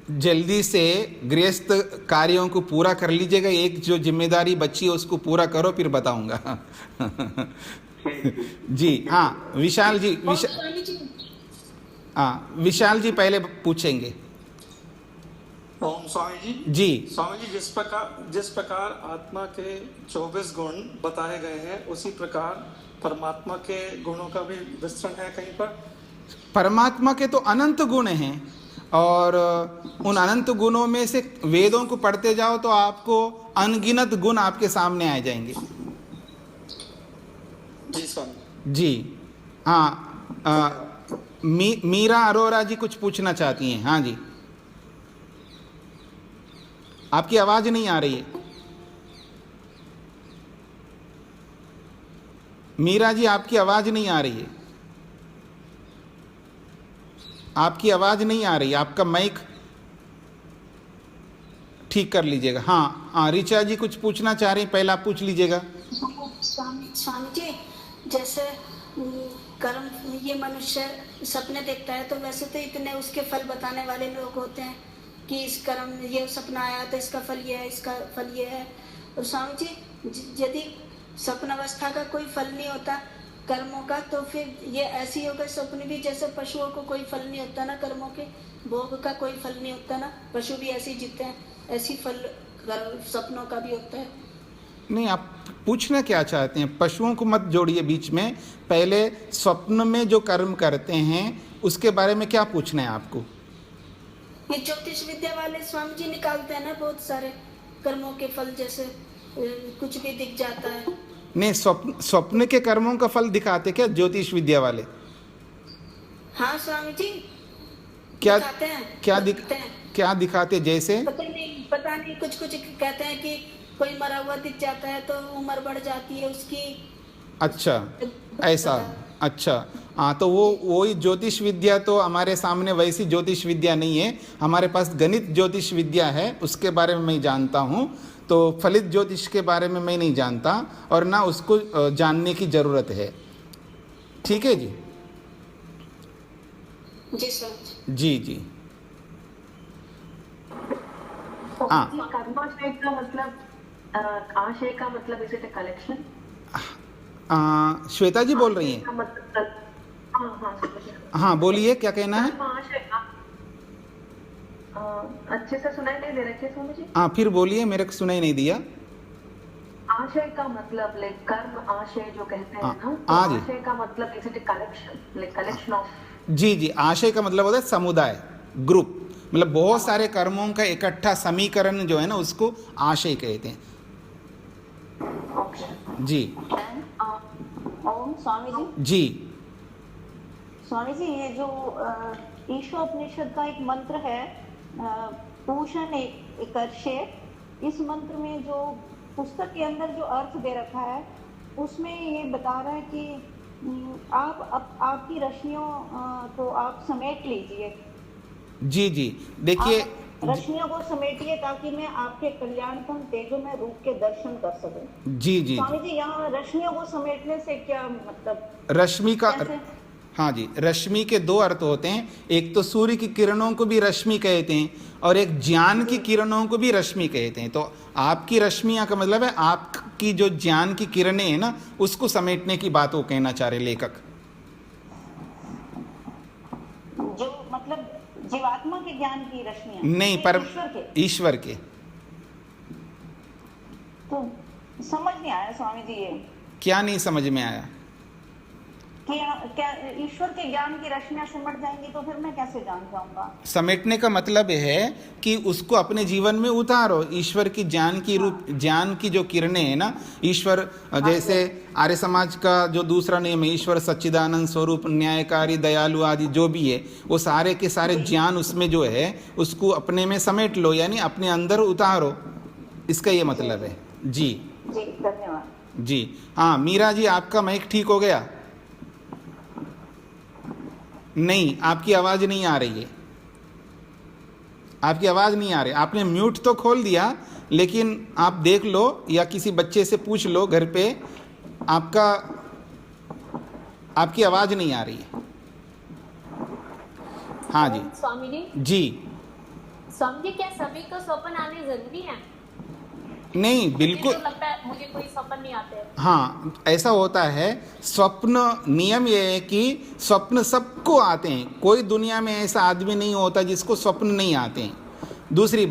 Speaker 2: जल्दी से गृहस्थ कार्यों को पूरा कर लीजिएगा। एक जो जिम्मेदारी बची है उसको पूरा करो, फिर बताऊंगा। जी हाँ, विशाल जी, विशाल जी पहले पूछेंगे।
Speaker 9: ओम स्वामी जी।
Speaker 2: जी
Speaker 9: स्वामी जी, जिस प्रकार आत्मा के 24 गुण बताए गए हैं, उसी प्रकार परमात्मा के गुणों का भी विस्तरण है कहीं पर?
Speaker 2: परमात्मा के तो अनंत गुण हैं, और उन अनंत गुणों में से वेदों को पढ़ते जाओ तो आपको अनगिनत गुण आपके सामने आ जाएंगे।
Speaker 9: जी स्वामी
Speaker 2: जी हाँ, मीरा अरोरा जी कुछ पूछना चाहती हैं। हाँ जी, आपकी आवाज नहीं आ रही है। मीरा जी, आपकी आवाज नहीं आ रही है। आपकी आवाज नहीं आ रही, आपका माइक ठीक कर लीजिएगा। हाँ, ऋचा जी कुछ पूछना चाह रही, पहले आप पूछ लीजिएगा।
Speaker 7: स्वामी जी, जैसे कर्म, ये मनुष्य सपने देखता है, तो वैसे तो इतने उसके फल बताने वाले लोग होते हैं कि इस कर्म, ये सपना आया तो इसका फल ये है, इसका फल ये है। और स्वामी जी, यदि स्वप्न अवस्था का कोई फल नहीं होता कर्मों का, तो फिर ये ऐसी होगा स्वप्न भी, जैसे पशुओं को कोई फल नहीं होता ना, कर्मों के भोग का कोई फल नहीं होता ना, पशु भी ऐसे ही जीते हैं, ऐसी फल सपनों का भी होता है।
Speaker 2: नहीं, आप पूछना क्या चाहते हैं? पशुओं को मत जोड़िए बीच में, पहले स्वप्न में जो कर्म करते हैं उसके बारे में क्या पूछना है आपको?
Speaker 7: ये ज्योतिष विद्या वाले स्वामी जी निकालते हैं ना बहुत सारे कर्मों के फल, जैसे कुछ भी दिख जाता है।
Speaker 2: नहीं, स्वप्न के कर्मों का फल दिखाते क्या ज्योतिष विद्या वाले?
Speaker 7: हाँ स्वामी जी,
Speaker 2: क्या
Speaker 7: दिखाते हैं,
Speaker 2: क्या दिखाते? जैसे
Speaker 7: पता नहीं कुछ कहते हैं कि कोई मरा हुआ दिख जाता है तो उम्र बढ़ जाती है उसकी।
Speaker 2: अच्छा, ऐसा। अच्छा, हाँ, तो वही ज्योतिष विद्या तो हमारे सामने वैसी ज्योतिष विद्या नहीं है। हमारे पास गणित ज्योतिष विद्या है, उसके बारे में मैं जानता हूँ। तो फलित ज्योतिष के बारे में मैं नहीं जानता और ना उसको जानने की ज़रूरत है। ठीक है जी?
Speaker 7: जी सर।
Speaker 2: जी जी। हाँ,
Speaker 10: कर्माशय का मतलब, आशय का मतलब is it a collection?
Speaker 2: Shweta ji बोल रही हैं? हाँ, बोलिए, क्या कहना है?
Speaker 10: अच्छे से सुनाई नहीं दे रहा क्या स्वामी जी?
Speaker 2: हाँ, फिर बोलिए, मेरे को सुनाई नहीं दिया।
Speaker 10: आशय का मतलब लाइक कर्म आशय जो कहते हैं ना, तो आशय का मतलब is it a collection, like collection of?
Speaker 2: जी जी, आशय का मतलब होता है समुदाय, ग्रुप, मतलब बहुत सारे कर्मों का इकट्ठा समीकरण जो है ना, उसको आशय कहते हैं। जी।
Speaker 11: ओम स्वामी जी।
Speaker 2: जी
Speaker 11: स्वामी जी, ये जो ईशोपनिषद का एक मंत्र है, पूषण एकर्षे, इस मंत्र में जो पुस्तक के अंदर जो अर्थ दे रखा है उसमें ये बता रहा है कि आपकी रश्मियों को आप समेट लीजिए।
Speaker 2: जी जी, देखिए,
Speaker 11: रश्मियों को समेटिए ताकि मैं आपके कल्याणतम तेजोमय रूप के दर्शन कर सकूं।
Speaker 2: जी जी
Speaker 11: स्वामी जी, यहाँ रश्मियों को समेटने से क्या मतलब?
Speaker 2: रश्मि का, हाँ जी, रश्मि के दो अर्थ होते हैं। एक तो सूर्य की किरणों को भी रश्मि कहते हैं और एक ज्ञान की किरणों को भी रश्मि कहते हैं। तो आपकी रश्मियाँ का मतलब है आपकी जो ज्ञान की किरणें हैं ना, उसको समेटने की बात वो कहना चाह रहे लेखक।
Speaker 11: जो मतलब जीवात्मा के ज्ञान की रश्मियाँ
Speaker 2: नहीं, पर ईश्वर के।
Speaker 11: तो समझ नहीं आया स्वामी जी, ये
Speaker 2: क्या नहीं समझ में आया?
Speaker 11: क्या ईश्वर के ज्ञान की रश्मियाँ सिमट जाएंगी तो फिर मैं कैसे जान पाऊंगा?
Speaker 2: समेटने का मतलब है कि उसको अपने जीवन में उतारो। ईश्वर की ज्ञान की रूप, ज्ञान की जो किरणें हैं ना, ईश्वर, जैसे आर्य समाज का जो दूसरा नियम है, ईश्वर सच्चिदानंद स्वरूप, न्यायकारी, दयालु आदि जो भी है, वो सारे के सारे ज्ञान उसमें जो है उसको अपने में समेट लो, यानी अपने अंदर उतारो, इसका ये मतलब है। जी
Speaker 11: जी, धन्यवाद
Speaker 2: जी। हाँ, मीरा जी, आपका माइक ठीक हो गया? नहीं, आपकी आवाज नहीं आ रही है, आपकी आवाज नहीं आ रही। आपने म्यूट तो खोल दिया, लेकिन आप देख लो या किसी बच्चे से पूछ लो घर पे, आपकी आवाज नहीं आ रही है। हाँ जी।
Speaker 6: स्वामी जी।
Speaker 2: जी
Speaker 6: स्वामी जी, क्या सभी को स्वप्न आने जरूरी है?
Speaker 2: नहीं, बिल्कुल।
Speaker 6: तो लगता है मुझे कोई स्वप्न नहीं आते।
Speaker 2: हाँ, ऐसा होता है। स्वप्न, नियम ये है कि स्वप्न सबको आते हैं, कोई दुनिया में ऐसा आदमी नहीं होता जिसको स्वप्न नहीं आते हैं। दूसरी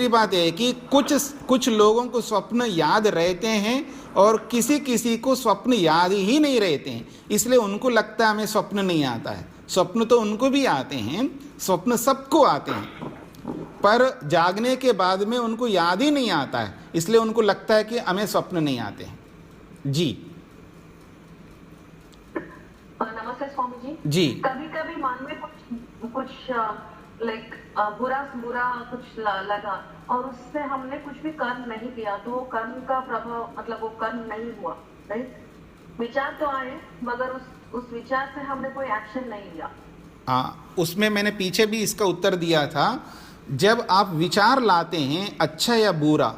Speaker 2: बात यह है कि कुछ लोगों को स्वप्न याद रहते हैं और किसी को स्वप्न याद ही नहीं रहते हैं, इसलिए उनको लगता है हमें स्वप्न नहीं आता है। स्वप्न तो उनको भी आते हैं, स्वप्न सबको आते हैं, पर जागने के बाद में उनको याद ही नहीं आता है, इसलिए उनको लगता है कि हमें स्वप्न नहीं आते हैं। जी।
Speaker 10: नमस्ते स्वामी जी।
Speaker 2: जी
Speaker 10: कभी कभी मन में कुछ लाइक बुरा कुछ लगा और उससे हमने कुछ भी कर्म नहीं किया तो वो कर्म का प्रभाव मतलब वो कर्म नहीं हुआ, राइट? विचार तो आए मगर उस विचार से हमने कोई एक्शन नहीं लिया।
Speaker 2: हाँ, उसमें मैंने पीछे भी इसका उत्तर दिया था। जब आप विचार लाते हैं अच्छा या बुरा,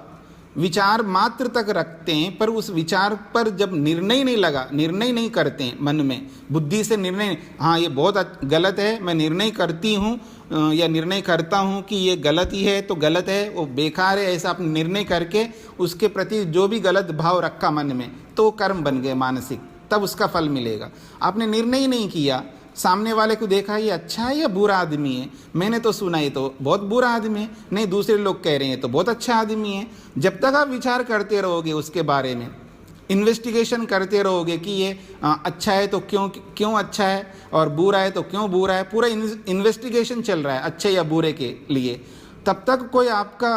Speaker 2: विचार मात्र तक रखते हैं पर उस विचार पर जब निर्णय नहीं करते हैं मन में, बुद्धि से निर्णय, हाँ ये बहुत गलत है, मैं निर्णय करती हूँ या निर्णय करता हूँ कि ये गलत ही है तो गलत है, वो बेकार है, ऐसा आप निर्णय करके उसके प्रति जो भी गलत भाव रखा मन में तो कर्म बन गए मानसिक, तब उसका फल मिलेगा। आपने निर्णय ही नहीं किया, सामने वाले को देखा ये अच्छा है या बुरा आदमी है, मैंने तो सुना ये तो बहुत बुरा आदमी है, नहीं दूसरे लोग कह रहे हैं तो बहुत अच्छा आदमी है। जब तक आप विचार करते रहोगे उसके बारे में, इन्वेस्टिगेशन करते रहोगे कि ये अच्छा है तो क्यों अच्छा है और बुरा है तो क्यों बुरा है, पूरा इन्वेस्टिगेशन चल रहा है अच्छे या बुरे के लिए, तब तक कोई आपका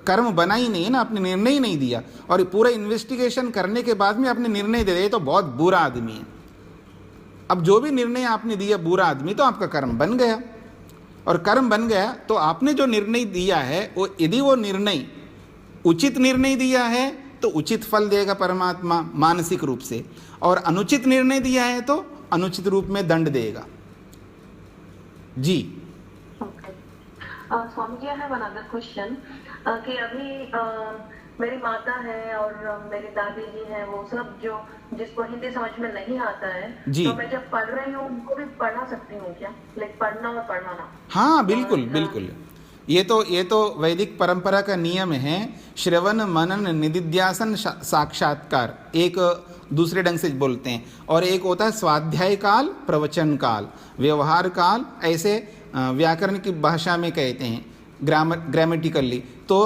Speaker 2: कर्म बना ही नहीं है ना, आपने निर्णय ही नहीं दिया। और पूरा इन्वेस्टिगेशन करने के बाद में आपने निर्णय दे दिया तो बहुत बुरा आदमी है। अब जो भी निर्णय आपने दिया बुरा आदमी, तो आपका कर्म बन गया, और कर्म बन गया तो आपने जो निर्णय दिया है वो, यदि वो निर्णय उचित निर्णय दिया है तो उचित फल देगा परमात्मा मानसिक रूप से, और अनुचित निर्णय दिया है तो अनुचित रूप में दंड देगा। जी
Speaker 10: Swami ji, I have another question कि अभी मेरी माता है और मेरी दादी जी हैं, वो सब जिसको हिंदी समझ में नहीं आता है, तो मैं जब पढ़ रही हूँ उनको भी पढ़ा सकती हूँ क्या? लाइक पढ़ना और पढ़ाना?
Speaker 2: हाँ बिल्कुल बिल्कुल, ये तो वैदिक परंपरा का नियम है। श्रवण मनन निदिध्यासन साक्षात्कार एक दूसरे ढंग से बोलते हैं, और एक होता है स्वाध्याय काल, प्रवचन काल, व्यवहार काल, ऐसे व्याकरण की भाषा में कहते हैं ग्रामेटिकली। तो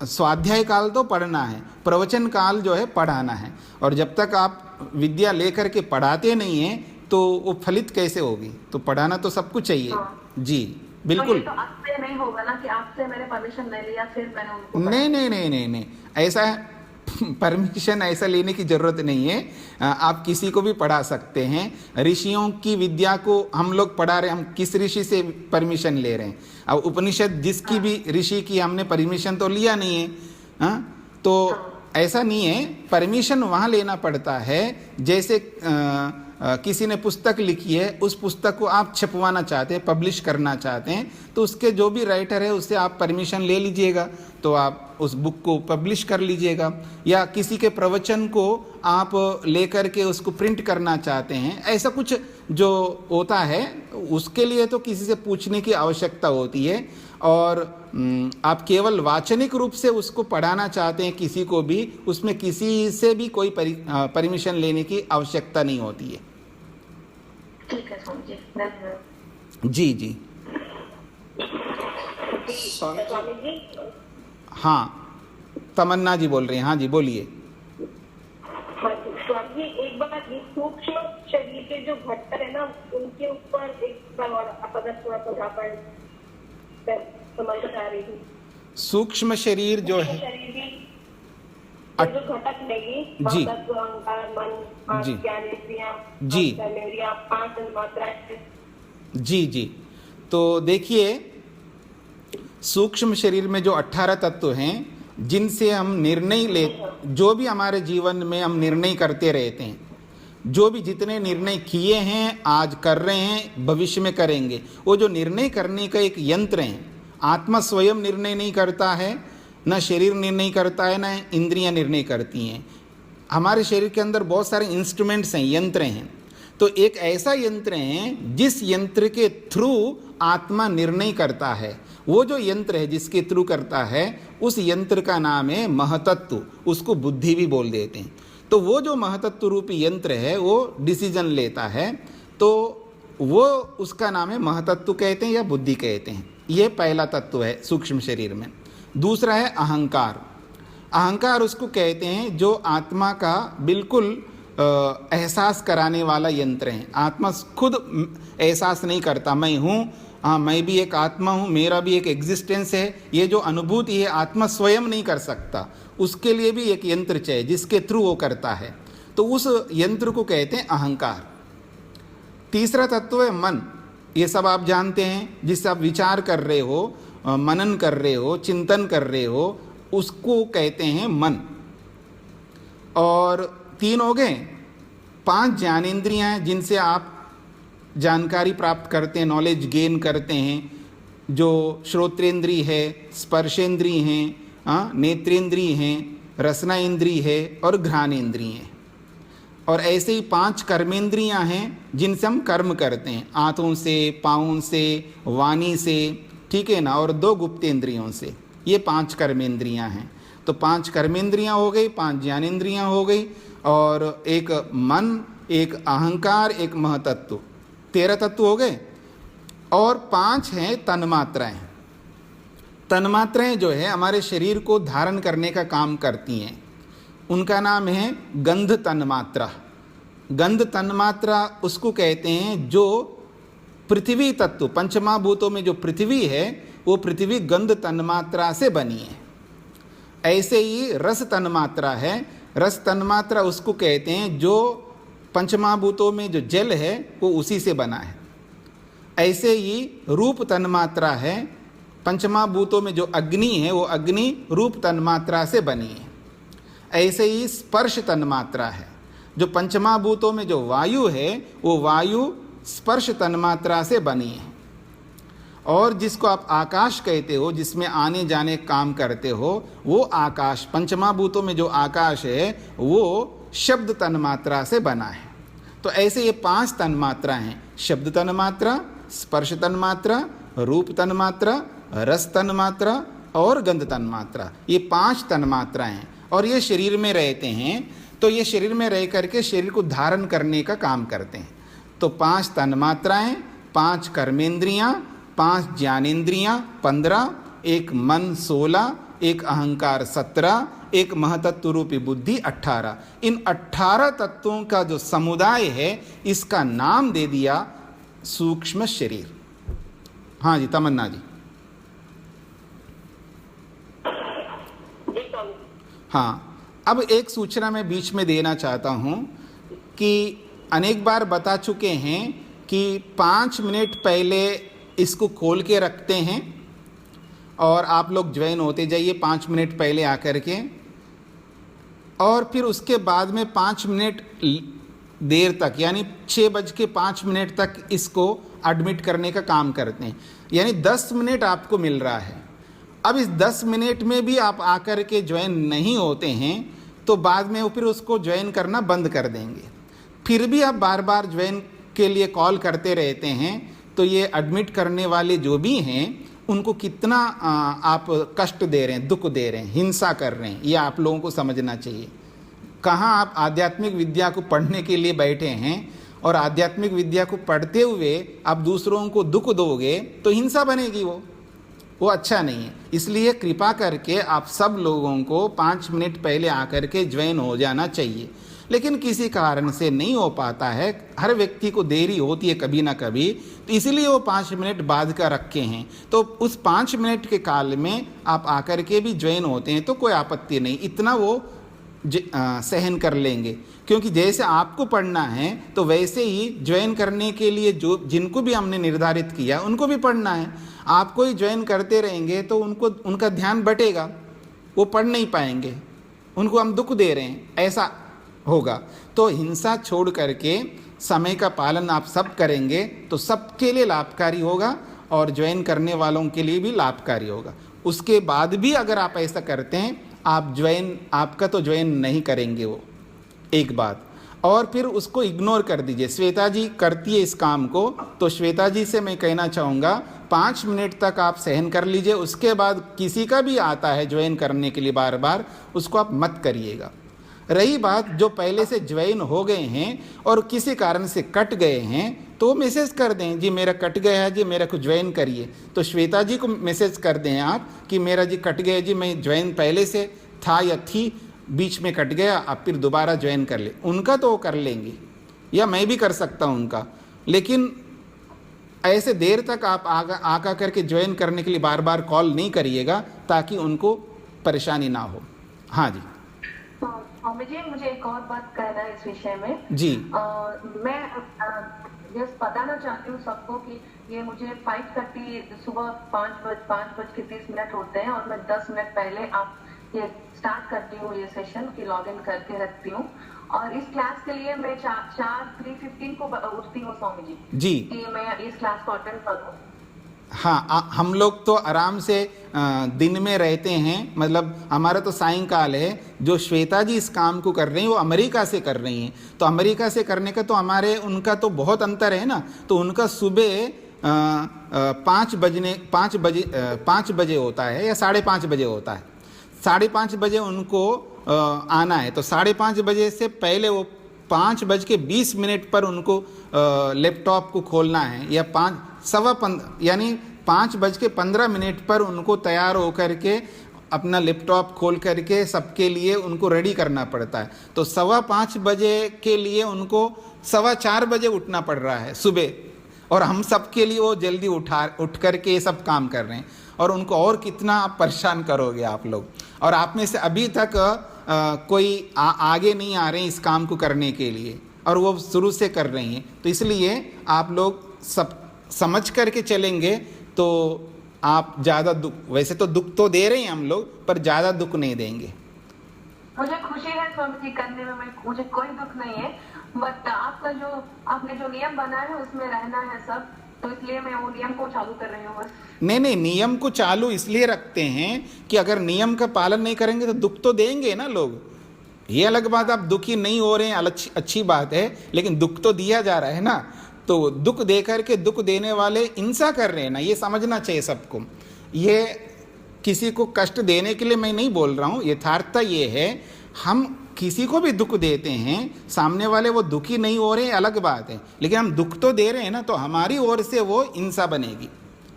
Speaker 2: स्वाध्याय काल तो पढ़ना है, प्रवचन काल जो है पढ़ाना है, और जब तक आप विद्या लेकर के पढ़ाते नहीं हैं तो वो फलित कैसे होगी? तो पढ़ाना तो सबको चाहिए।
Speaker 10: हाँ।
Speaker 2: जी बिल्कुल।
Speaker 10: तो आपसे नहीं होगा ना कि आपसे मैंने परमिशन नहीं लिया फिर मैंने उनको
Speaker 2: नहीं, ऐसा परमिशन ऐसा लेने की जरूरत नहीं है। आप किसी को भी पढ़ा सकते हैं। ऋषियों की विद्या को हम लोग पढ़ा रहे, हम किस ऋषि से परमिशन ले रहे हैं? अब उपनिषद जिसकी भी ऋषि की हमने परमिशन तो लिया नहीं है। तो ऐसा नहीं है, परमिशन वहाँ लेना पड़ता है। जैसे किसी ने पुस्तक लिखी है, उस पुस्तक को आप छपवाना चाहते हैं, पब्लिश करना चाहते हैं, तो उसके जो भी राइटर है उससे आप परमिशन ले लीजिएगा, तो आप उस बुक को पब्लिश कर लीजिएगा। या किसी के प्रवचन को आप लेकर के उसको प्रिंट करना चाहते हैं, ऐसा कुछ जो होता है उसके लिए तो किसी से पूछने की आवश्यकता होती है। और आप केवल वाचनिक रूप से उसको पढ़ाना चाहते हैं किसी को भी, उसमें किसी से भी कोई परमिशन लेने की आवश्यकता नहीं होती है।
Speaker 10: ठीक है स्वामी जी, धन्यवाद।
Speaker 2: जी जी
Speaker 4: स्वामी जी,
Speaker 2: हाँ तमन्ना जी बोल रही हैं। हाँ जी बोलिए।
Speaker 4: स्वामी जी, एक बार सूक्ष्म शरीर के जो घटक है ना, उनके ऊपर एक बार और अगर थोड़ा सा समझ आ रही थी।
Speaker 2: सूक्ष्म शरीर जो है,
Speaker 4: जो घटक नहीं,
Speaker 2: जी
Speaker 4: अहंकार, मन,
Speaker 2: जी
Speaker 4: ज्ञान इंद्रियां,
Speaker 2: जी
Speaker 4: 5 तन्मात्राएं।
Speaker 2: जी जी तो देखिए, सूक्ष्म शरीर में जो 18 तत्व हैं जिनसे हम निर्णय ले, जो भी हमारे जीवन में हम निर्णय करते रहते हैं, जो भी जितने निर्णय किए हैं, आज कर रहे हैं, भविष्य में करेंगे, वो जो निर्णय करने का एक यंत्र है। आत्मा स्वयं निर्णय नहीं करता है, न शरीर निर्णय करता है, न इंद्रियां निर्णय करती हैं। हमारे शरीर के अंदर बहुत सारे इंस्ट्रूमेंट्स हैं, यंत्र हैं। तो एक ऐसा यंत्र है जिस यंत्र के थ्रू आत्मा निर्णय करता है। वो जो यंत्र है जिसके थ्रू करता है, उस यंत्र का नाम है महतत्व, उसको बुद्धि भी बोल देते हैं। तो वो जो महतत्व रूपी यंत्र है वो डिसीजन लेता है, तो वो उसका नाम है महतत्व कहते हैं या बुद्धि कहते हैं। ये पहला तत्व है सूक्ष्म शरीर में। दूसरा है अहंकार। अहंकार उसको कहते हैं जो आत्मा का बिल्कुल एहसास कराने वाला यंत्र है। आत्मा खुद एहसास नहीं करता मैं हूँ, हाँ मैं भी एक आत्मा हूँ, मेरा भी एक एग्जिस्टेंस है, ये जो अनुभूति है आत्मा स्वयं नहीं कर सकता। उसके लिए भी एक यंत्र चाहिए जिसके थ्रू वो करता है। तो उस यंत्र को कहते हैं अहंकार। तीसरा तत्व है मन। ये सब आप जानते हैं, जिससे आप विचार कर रहे हो, मनन कर रहे हो, चिंतन कर रहे हो, उसको कहते हैं मन। और 3 हो गए। 5 ज्ञानेंद्रियां हैं जिनसे आप जानकारी प्राप्त करते हैं, नॉलेज गेन करते हैं, जो श्रोत्रेंद्री है, स्पर्शेंद्री हैं, नेत्रेंद्री हैं, रसना इंद्री है और घ्राणेंद्री है। और ऐसे ही 5 कर्मेंद्रियां हैं जिनसे हम कर्म करते हैं, आंतों से, पाँवों से, वाणी से, ठीक है ना, और 2 गुप्तेंद्रियों से। ये 5 कर्मेंद्रियां हैं। तो 5 कर्मेंद्रियां हो गई, 5 ज्ञानेंद्रियां हो गई, और एक मन, एक अहंकार, एक महतत्व, 13 तत्व हो गए। और 5 हैं तन्मात्राएं। तन्मात्राएं जो है हमारे शरीर को धारण करने का काम करती हैं। उनका नाम है गंध तन्मात्रा। गंध तन्मात्रा उसको कहते हैं जो पृथ्वी तत्व, पंचमहाभूतों में जो पृथ्वी है वो पृथ्वी गंध तन्मात्रा से बनी है। ऐसे ही रस तन्मात्रा है। रस तन्मात्रा उसको कहते हैं जो पंचमहाभूतों में जो जल है वो उसी से बना है। ऐसे ही रूप तन्मात्रा है। पंचमहाभूतों में जो अग्नि है वो अग्नि रूप तन्मात्रा से बनी है। ऐसे ही स्पर्श तन्मात्रा है। जो पंचमहाभूतों में जो वायु है वो वायु स्पर्श तन्मात्रा से बनी है। और जिसको आप आकाश कहते हो, जिसमें आने जाने काम करते हो, वो आकाश, पंचमहाभूतों में जो आकाश है वो शब्द तन्मात्रा से बना है। तो ऐसे ये 5 तन्मात्रा हैं, शब्द तन्मात्रा, स्पर्श तन्मात्रा, रूप तन्मात्रा, रस तन्मात्रा और गंध तन्मात्रा। ये 5 तन्मात्रा हैं और ये शरीर में रहते हैं। तो ये शरीर में रह करके शरीर को धारण करने का काम करते हैं। तो 5 तन्मात्राएं, 5 कर्मेंद्रियां, 5 ज्ञानेंद्रियां 15, एक मन 16, एक अहंकार 17, एक महतत्व रूपी बुद्धि 18। इन 18 तत्वों का जो समुदाय है इसका नाम दे दिया सूक्ष्म शरीर। हाँ जी, तमन्ना जी। हाँ, अब एक सूचना मैं बीच में देना चाहता हूँ कि अनेक बार बता चुके हैं कि 5 मिनट पहले इसको खोल के रखते हैं और आप लोग ज्वाइन होते जाइए 5 मिनट पहले आकर के, और फिर उसके बाद में 5 मिनट देर तक यानी 6:05 तक इसको एडमिट करने का काम करते हैं। यानी 10 मिनट आपको मिल रहा है। अब इस 10 मिनट में भी आप आकर के ज्वाइन नहीं होते हैं तो बाद में वो फिर उसको ज्वाइन करना बंद कर देंगे। फिर भी आप बार बार ज्वाइन के लिए कॉल करते रहते हैं तो ये एडमिट करने वाले जो भी हैं उनको कितना आप कष्ट दे रहे हैं, दुख दे रहे हैं, हिंसा कर रहे हैं, ये आप लोगों को समझना चाहिए। कहाँ आप आध्यात्मिक विद्या को पढ़ने के लिए बैठे हैं और आध्यात्मिक विद्या को पढ़ते हुए आप दूसरों को दुख दोगे तो हिंसा बनेगी, वो अच्छा नहीं है। इसलिए कृपा करके आप सब लोगों को 5 मिनट पहले आकर के ज्वाइन हो जाना चाहिए। लेकिन किसी कारण से नहीं हो पाता है, हर व्यक्ति को देरी होती है कभी ना कभी, तो इसीलिए वो 5 मिनट बाद का रखे हैं। तो उस 5 मिनट के काल में आप आकर के भी ज्वाइन होते हैं तो कोई आपत्ति नहीं, इतना वो सहन कर लेंगे। क्योंकि जैसे आपको पढ़ना है तो वैसे ही ज्वाइन करने के लिए जो जिनको भी हमने निर्धारित किया उनको भी पढ़ना है। आपको ही ज्वाइन करते रहेंगे तो उनका ध्यान बटेगा, वो पढ़ नहीं पाएंगे, उनको हम दुख दे रहे हैं, ऐसा होगा। तो हिंसा छोड़ करके समय का पालन आप सब करेंगे तो सबके लिए लाभकारी होगा और ज्वाइन करने वालों के लिए भी लाभकारी होगा। उसके बाद भी अगर आप ऐसा करते हैं आप ज्वाइन, आपका तो ज्वाइन नहीं करेंगे वो, एक बात। और फिर उसको इग्नोर कर दीजिए। श्वेता जी करती है इस काम को, तो श्वेता जी से मैं कहना चाहूँगा 5 मिनट तक आप सहन कर लीजिए। उसके बाद किसी का भी आता है ज्वाइन करने के लिए बार बार, उसको आप मत करिएगा। रही बात जो पहले से ज्वाइन हो गए हैं और किसी कारण से कट गए हैं तो मैसेज कर दें, जी मेरा कट गया है, जी मेरा को ज्वाइन करिए। तो श्वेता जी को मैसेज कर दें आप कि मेरा जी कट गया जी, मैं ज्वाइन पहले से था या थी, बीच में कट गया, आप फिर दोबारा ज्वाइन कर ले। उनका तो वो कर लेंगे या मैं भी कर सकता हूँ उनका, लेकिन ऐसे देर तक आप आका करके ज्वाइन करने के लिए बार बार कॉल नहीं करिएगा ताकि उनको परेशानी ना हो। हाँ जी।
Speaker 10: स्वामी जी, मुझे एक और बात कहना है इस विषय में
Speaker 2: जी।
Speaker 10: जस्ट बताना चाहती हूँ सबको कि ये मुझे 5:30 सुबह 5:30 होते हैं और मैं 10 मिनट पहले आप ये स्टार्ट करती हूँ ये सेशन की लॉग इन करके रखती हूँ। और इस क्लास के लिए मैं 3:15 को उठती हूँ स्वामी जी कि मैं इस क्लास को अटेंड करूँ।
Speaker 2: हाँ, हम लोग तो आराम से दिन में रहते हैं, मतलब हमारा तो सायंकाल है। जो श्वेता जी इस काम को कर रही हैं वो अमेरिका से कर रही हैं, तो अमेरिका से करने का तो हमारे उनका तो बहुत अंतर है ना। तो उनका सुबह 5 बजे होता है या 5:30 बजे होता है। 5:30 बजे उनको आना है, तो 5:30 बजे से पहले वो 5:20 पर उनको लैपटॉप को खोलना है, या 5:15 यानी 5:15 पर उनको तैयार होकर के अपना लैपटॉप खोल करके सबके लिए उनको रेडी करना पड़ता है। तो 5:15 बजे के लिए उनको 4:15 बजे उठना पड़ रहा है सुबह, और हम सब के लिए वो जल्दी उठ करके ये सब काम कर रहे हैं। और उनको और कितना आप परेशान करोगे आप लोग। और आप में से अभी तक कोई आगे नहीं आ रहे हैं इस काम को करने के लिए, और वो शुरू से कर रही हैं। तो इसलिए आप लोग सब समझ करके चलेंगे तो आप ज़्यादा दुख, वैसे तो दुख तो दे रहे हैं हम लोग, पर ज़्यादा दुख नहीं देंगे।
Speaker 10: मुझे खुशी है स्वामी जी करने में, मुझे कोई दुख नहीं है, बट आपने जो नियम बनाया है उसमें रहना है सब, तो इसलिए मैं वो नियम को चालू कर रही हूँ बस।
Speaker 2: नहीं, नियम को चालू इसलिए रखते हैं कि अगर नियम का पालन नहीं करेंगे तो दुख तो देंगे ना लोग। ये अलग बात, आप दुखी नहीं हो रहे हैं, अच्छी बात है, लेकिन दुख तो दिया जा रहा है ना। तो दुख दे करके दुख देने वाले हिंसा कर रहे हैं ना, ये समझना चाहिए सबको। ये किसी को कष्ट देने के लिए मैं नहीं बोल रहा हूँ, यथार्थता ये है हम किसी को भी दुख देते हैं, सामने वाले वो दुखी नहीं हो रहे हैं अलग बात है, लेकिन हम दुख तो दे रहे हैं ना, तो हमारी ओर से वो हिंसा बनेगी।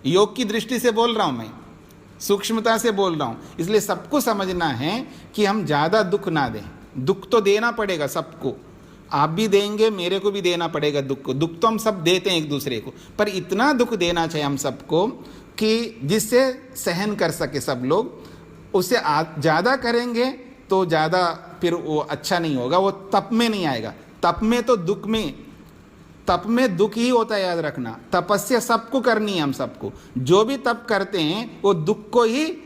Speaker 2: योग की दृष्टि से बोल रहा हूँ मैं, सूक्ष्मता से बोल रहा हूँ। इसलिए सबको समझना है कि हम ज़्यादा दुख ना दें। दुख तो देना पड़ेगा सबको, आप भी देंगे, मेरे को भी देना पड़ेगा दुख को। दुख तो हम सब देते हैं एक दूसरे को, पर इतना दुख देना चाहिए हम सबको कि जिससे सहन कर सके सब लोग। उससे ज़्यादा करेंगे तो ज़्यादा फिर वो अच्छा नहीं होगा, वो तप में नहीं आएगा। तप में तो तप में दुख ही होता है, याद रखना। तपस्या सबको करनी है, हम सबको। जो भी तप करते हैं वो दुख को ही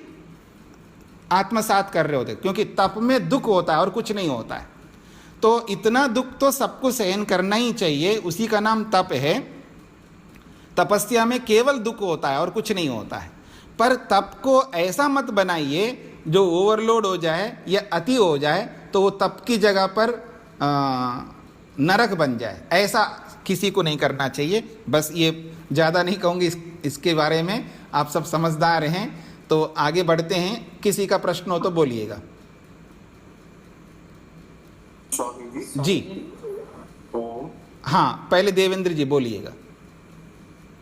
Speaker 2: आत्मसात कर रहे होते, क्योंकि तप में दुख होता है और कुछ नहीं होता है। तो इतना दुख तो सबको सहन करना ही चाहिए, उसी का नाम तप है। तपस्या में केवल दुख होता है और कुछ नहीं होता है। पर तप को ऐसा मत बनाइए जो ओवरलोड हो जाए या अति हो जाए, तो वो तप की जगह पर नरक बन जाए। ऐसा किसी को नहीं करना चाहिए। बस ये ज़्यादा नहीं कहूँगी इसके बारे में, आप सब समझदार हैं। तो आगे बढ़ते हैं, किसी का प्रश्न हो तो बोलिएगा। जी हाँ, पहले देवेंद्र जी बोलिएगा।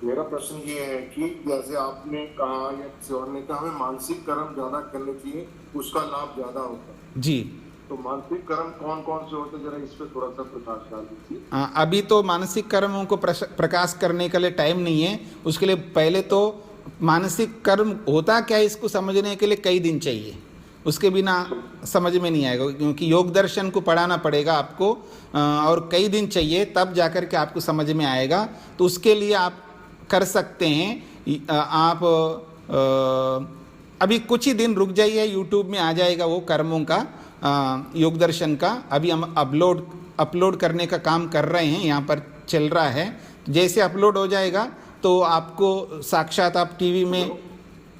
Speaker 3: मेरा प्रश्न ये है कि जैसे आपने कहा या किसी और ने कहा हमें मानसिक कर्म ज्यादा करने चाहिए, उसका लाभ ज्यादा होता है
Speaker 2: जी।
Speaker 3: तो मानसिक कर्म कौन कौन से होते हैं, जरा इस पे थोड़ा सा प्रकाश डाल दीजिए।
Speaker 2: अभी तो मानसिक कर्मों को प्रकाश करने के लिए टाइम नहीं है। उसके लिए पहले तो मानसिक कर्म होता क्या है इसको समझने के लिए कई दिन चाहिए, उसके बिना समझ में नहीं आएगा, क्योंकि योग दर्शन को पढ़ाना पड़ेगा आपको, और कई दिन चाहिए, तब जाकर के आपको समझ में आएगा। तो उसके लिए आप कर सकते हैं, आप अभी कुछ ही दिन रुक जाइए, यूट्यूब में आ जाएगा वो कर्मों का, योग दर्शन का। अभी हम अपलोड करने का काम कर रहे हैं, यहाँ पर चल रहा है। जैसे अपलोड हो जाएगा तो आपको साक्षात आप टीवी में,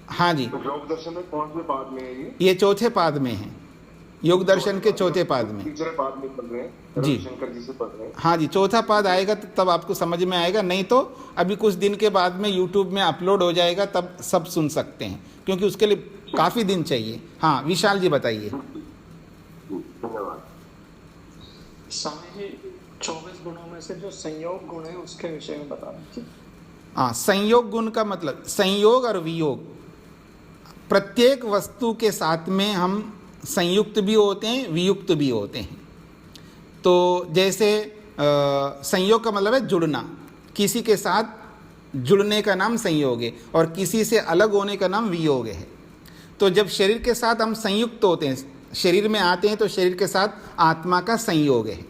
Speaker 2: हाँ जी।
Speaker 3: योग दर्शन में कौन से पाद में है
Speaker 2: ये 4थे पाद में है, योग दर्शन के 4थे पाद में।
Speaker 3: तीसरे पाद में पढ़ रहे हैं
Speaker 2: जी,
Speaker 3: शंकर जी से पढ़ रहे हैं।
Speaker 2: हाँ जी, 4था पाद आएगा तो तब आपको समझ में आएगा, नहीं तो अभी कुछ दिन के बाद में यूट्यूब में अपलोड हो जाएगा, तब सब सुन सकते हैं, क्योंकि उसके लिए काफ़ी दिन चाहिए। हाँ, विशाल जी बताइए।
Speaker 3: धन्यवाद।
Speaker 9: स्वामी जी, 24 गुणों में से जो संयोग गुण है उसके विषय में बता दीजिए।
Speaker 2: हाँ, संयोग गुण का मतलब संयोग और वियोग। प्रत्येक वस्तु के साथ में हम संयुक्त भी होते हैं, वियुक्त भी होते हैं। तो जैसे संयोग का मतलब है जुड़ना, किसी के साथ जुड़ने का नाम संयोग है, और किसी से अलग होने का नाम वियोग है। तो जब शरीर के साथ हम संयुक्त होते हैं, शरीर में आते हैं, तो शरीर के साथ आत्मा का संयोग है।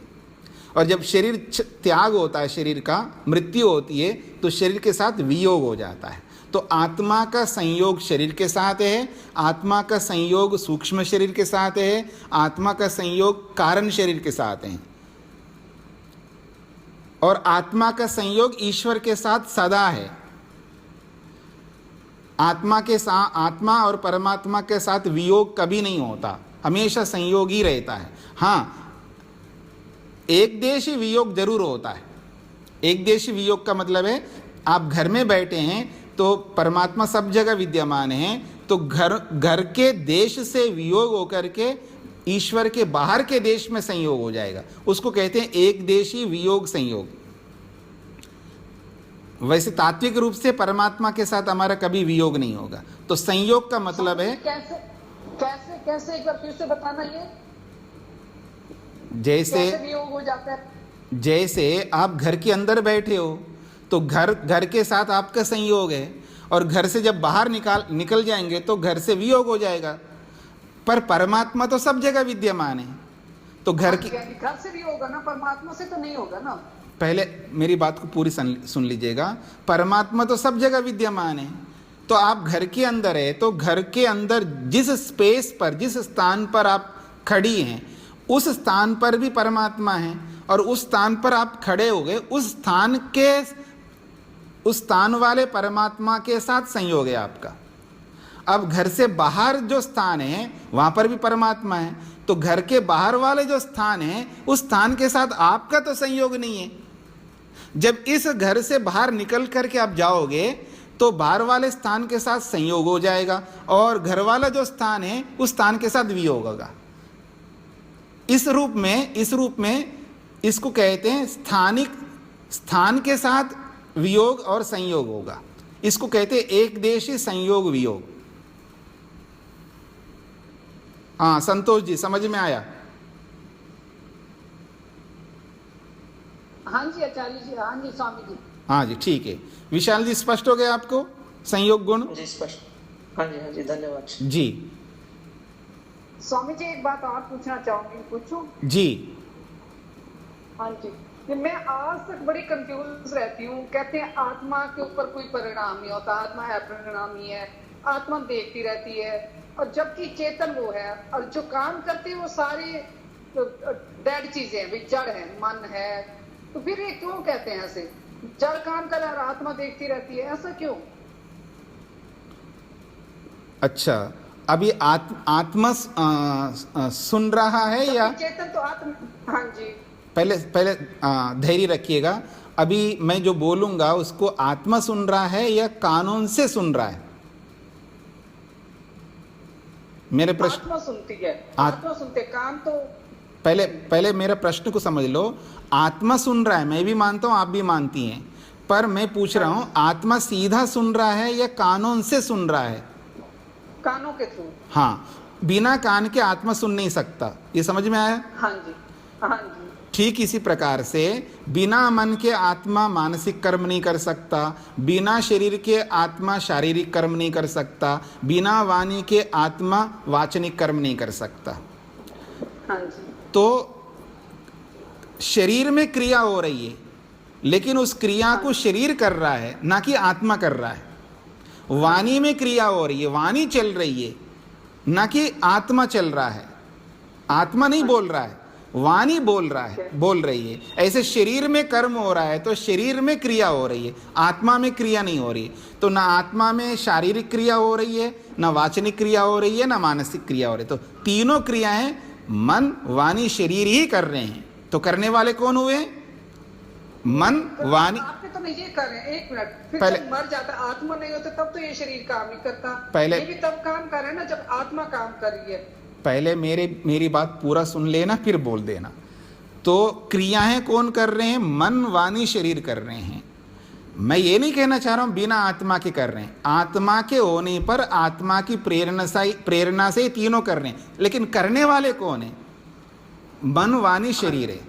Speaker 2: और जब शरीर त्याग होता है, शरीर का मृत्यु होती है, तो शरीर के साथ वियोग हो जाता है। तो आत्मा का संयोग शरीर के साथ है, आत्मा का संयोग सूक्ष्म शरीर के साथ है, आत्मा का संयोग कारण शरीर के साथ है, और आत्मा का संयोग ईश्वर के साथ सदा है। आत्मा और परमात्मा के साथ वियोग कभी नहीं होता, हमेशा संयोग ही रहता है। हाँ, एक देशी वियोग जरूर होता है। एक देशी वियोग का मतलब है आप घर में बैठे हैं तो परमात्मा सब जगह विद्यमान है, तो घर के देश से वियोग होकर के ईश्वर के बाहर के देश में संयोग हो जाएगा, उसको कहते हैं एक देशी वियोग संयोग। वैसे तात्विक रूप से परमात्मा के साथ हमारा कभी वियोग नहीं होगा। तो संयोग का मतलब है
Speaker 10: कैसे एक बार फिर से बताना, ये
Speaker 2: जैसे
Speaker 10: वियोग हो जाता है?
Speaker 2: जैसे आप घर के अंदर बैठे हो तो घर के साथ आपका संयोग है, और घर से जब बाहर निकल जाएंगे तो घर से वियोग हो जाएगा। पर परमात्मा तो सब जगह विद्यमान है, तो घर
Speaker 10: से भी होगा ना, परमात्मा से तो नहीं होगा ना।
Speaker 2: पहले मेरी बात को पूरी सुन लीजिएगा। परमात्मा तो सब जगह विद्यमान है, तो आप घर के अंदर है, तो घर के अंदर जिस स्पेस पर, जिस स्थान पर आप खड़ी हैं, उस स्थान पर भी परमात्मा है, और उस स्थान पर आप खड़े हो गए, उस स्थान वाले परमात्मा के साथ संयोग है आपका। अब घर से बाहर जो स्थान है वहां पर भी परमात्मा है, तो घर के बाहर वाले जो स्थान है उस स्थान के साथ आपका तो संयोग नहीं है। जब इस घर से बाहर निकल करके आप जाओगे तो बाहर वाले स्थान के साथ संयोग हो जाएगा, और घर वाला जो स्थान है उस स्थान के साथ वियोग होगा। इस रूप में इसको कहते हैं स्थानिक, स्थान के साथ वियोग और संयोग होगा। इसको कहते हैं एक देशी संयोग वियोग। हाँ संतोष जी, समझ में आया?
Speaker 10: हाँ जी आचार्य जी, हाँ जी स्वामी जी।
Speaker 2: हाँ जी ठीक है। विशाल जी स्पष्ट हो गया आपको संयोग गुण?
Speaker 12: जी स्पष्ट। हाँ जी धन्यवाद
Speaker 2: जी।
Speaker 10: स्वामी जी एक बात और पूछना चाहूंगी, पूछूं?
Speaker 2: जी।
Speaker 10: हाँ जी, मैं आज तक बड़ी कंफ्यूज रहती हूँ। कहते हैं आत्मा के ऊपर कोई परिणाम नहीं होता, आत्मा है परिणामी है, आत्मा देखती रहती है, और जबकि चेतन वो है, और जो काम करती है वो सारी डेड चीजें हैं, जड़ है, मन है। तो फिर ये क्यों कहते हैं ऐसे, जड़ काम कर रहा है और आत्मा देखती रहती है, ऐसा क्यों?
Speaker 2: अच्छा, अभी आत्मा सुन रहा है या
Speaker 10: चेतन तो आत्मा? हाँ जी।
Speaker 2: पहले धैर्य रखिएगा। अभी मैं जो बोलूंगा उसको आत्मा सुन रहा है या कानून से सुन रहा है? मेरे प्रश्न
Speaker 10: आत्मा सुनती है, आत्मा सुनते, काम तो
Speaker 2: पहले मेरा प्रश्न को समझ लो। आत्मा सुन रहा है, मैं भी मानता हूं, आप भी मानती हैं, पर मैं पूछ रहा हूं आत्मा सीधा सुन रहा है या कानून से सुन रहा है?
Speaker 10: कानों के थ्रू।
Speaker 2: हाँ, बिना कान के आत्मा सुन नहीं सकता, ये समझ में आया?
Speaker 10: हाँ जी, हाँ जी।
Speaker 2: ठीक इसी प्रकार से बिना मन के आत्मा मानसिक कर्म नहीं कर सकता, बिना शरीर के आत्मा शारीरिक कर्म नहीं कर सकता, बिना वाणी के आत्मा वाचनिक कर्म नहीं कर सकता।
Speaker 10: हाँ जी।
Speaker 2: तो शरीर में क्रिया हो रही है, लेकिन उस क्रिया को शरीर कर रहा है, ना कि आत्मा कर रहा है। वाणी में क्रिया हो रही है, वाणी चल रही है, ना कि आत्मा चल रहा है। आत्मा नहीं बोल रहा है, वाणी बोल रही है। ऐसे शरीर में कर्म हो रहा है तो शरीर में क्रिया हो रही है, आत्मा में क्रिया नहीं हो रही है। तो ना आत्मा में शारीरिक क्रिया हो रही है, ना वाचनिक क्रिया हो रही है, ना मानसिक क्रिया हो रही है। तो तीनों क्रियाएं मन वाणी शरीर ही कर रहे हैं। तो करने वाले कौन हुए? मन वाणी।
Speaker 10: आपने तो नहीं ये कर रहे हैं, एक मिनट, फिर
Speaker 2: पहले
Speaker 10: जब मर जाता आत्मा नहीं होता तब तो ये शरीर काम नहीं करता।
Speaker 2: पहले
Speaker 10: ये भी तब काम कर रहे हैं ना जब आत्मा काम कर रही है।
Speaker 2: पहले मेरी बात पूरा सुन लेना, फिर बोल देना। तो क्रियाएं कौन कर रहे हैं? मन वाणी शरीर कर रहे हैं। मैं ये नहीं कहना चाह रहा हूं बिना आत्मा के कर रहे हैं, आत्मा के होने पर आत्मा की प्रेरणा से तीनों कर रहे हैं। लेकिन करने वाले कौन है? मन वाणी शरीर है।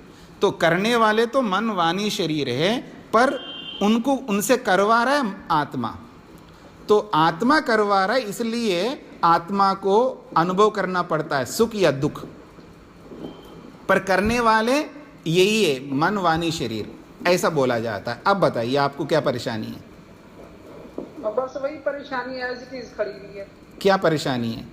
Speaker 2: तो करने वाले तो मन वाणी शरीर है, पर उनसे करवा रहा है आत्मा। तो आत्मा करवा रहा है, इसलिए आत्मा को अनुभव करना पड़ता है, सुख या दुख। पर करने वाले यही है मन वाणी शरीर, ऐसा बोला जाता है। अब बताइए आपको क्या परेशानी है?
Speaker 13: बस वही परेशानी एज इट इज खड़ी हुई है।
Speaker 2: क्या परेशानी है?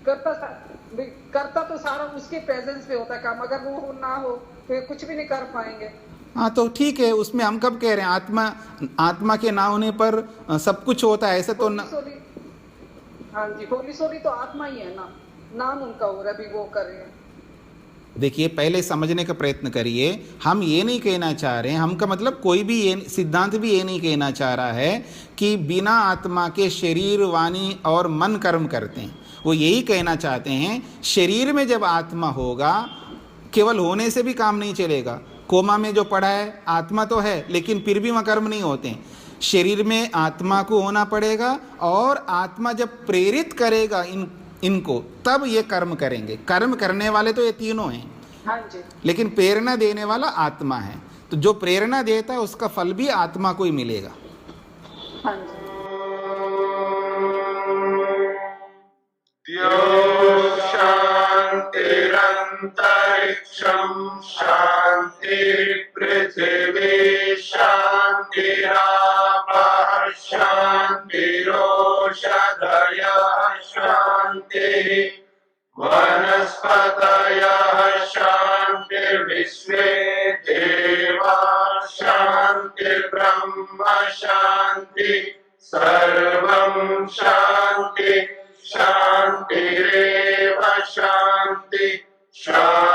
Speaker 13: करता तो सारा उसके प्रेजेंस पे होता है काम, अगर वो ना हो तो कुछ भी नहीं कर पाएंगे।
Speaker 2: हाँ तो ठीक है, उसमें हम कब कह रहे हैं आत्मा के ना होने पर सब कुछ होता है, ऐसा तो ना।
Speaker 13: हाँ जी, होली सोली तो आत्मा ही है ना, नाम उनका हो रहा है, अभी वो कर रहे हैं।
Speaker 2: देखिए पहले समझने का प्रयत्न करिए। हम ये नहीं कहना चाह रहे हैं, हम का मतलब कोई भी ये सिद्धांत भी ये नहीं कहना चाह रहा है कि बिना आत्मा के शरीर वाणी और मन कर्म करते हैं। वो यही कहना चाहते हैं शरीर में जब आत्मा होगा, केवल होने से भी काम नहीं चलेगा। कोमा में जो पड़ा है आत्मा तो है, लेकिन फिर भी वहाँ कर्म नहीं होते हैं। शरीर में आत्मा को होना पड़ेगा, और आत्मा जब प्रेरित करेगा इनको, तब ये कर्म करेंगे। कर्म करने वाले तो ये तीनों हैं,
Speaker 13: हाँ जी,
Speaker 2: लेकिन प्रेरणा देने वाला आत्मा है। तो जो प्रेरणा देता है उसका फल भी आत्मा को ही मिलेगा।
Speaker 13: हाँ जी।
Speaker 1: शांतिरंतरिक्षं शांति पृथिवी शांतिरापः शांतिरोषधयः शांतिः वनस्पतयः शांतिर्विश्वे देवाः शांतिर्ब्रह्म शांति सर्वं शांति शांतिरेव शांति शांति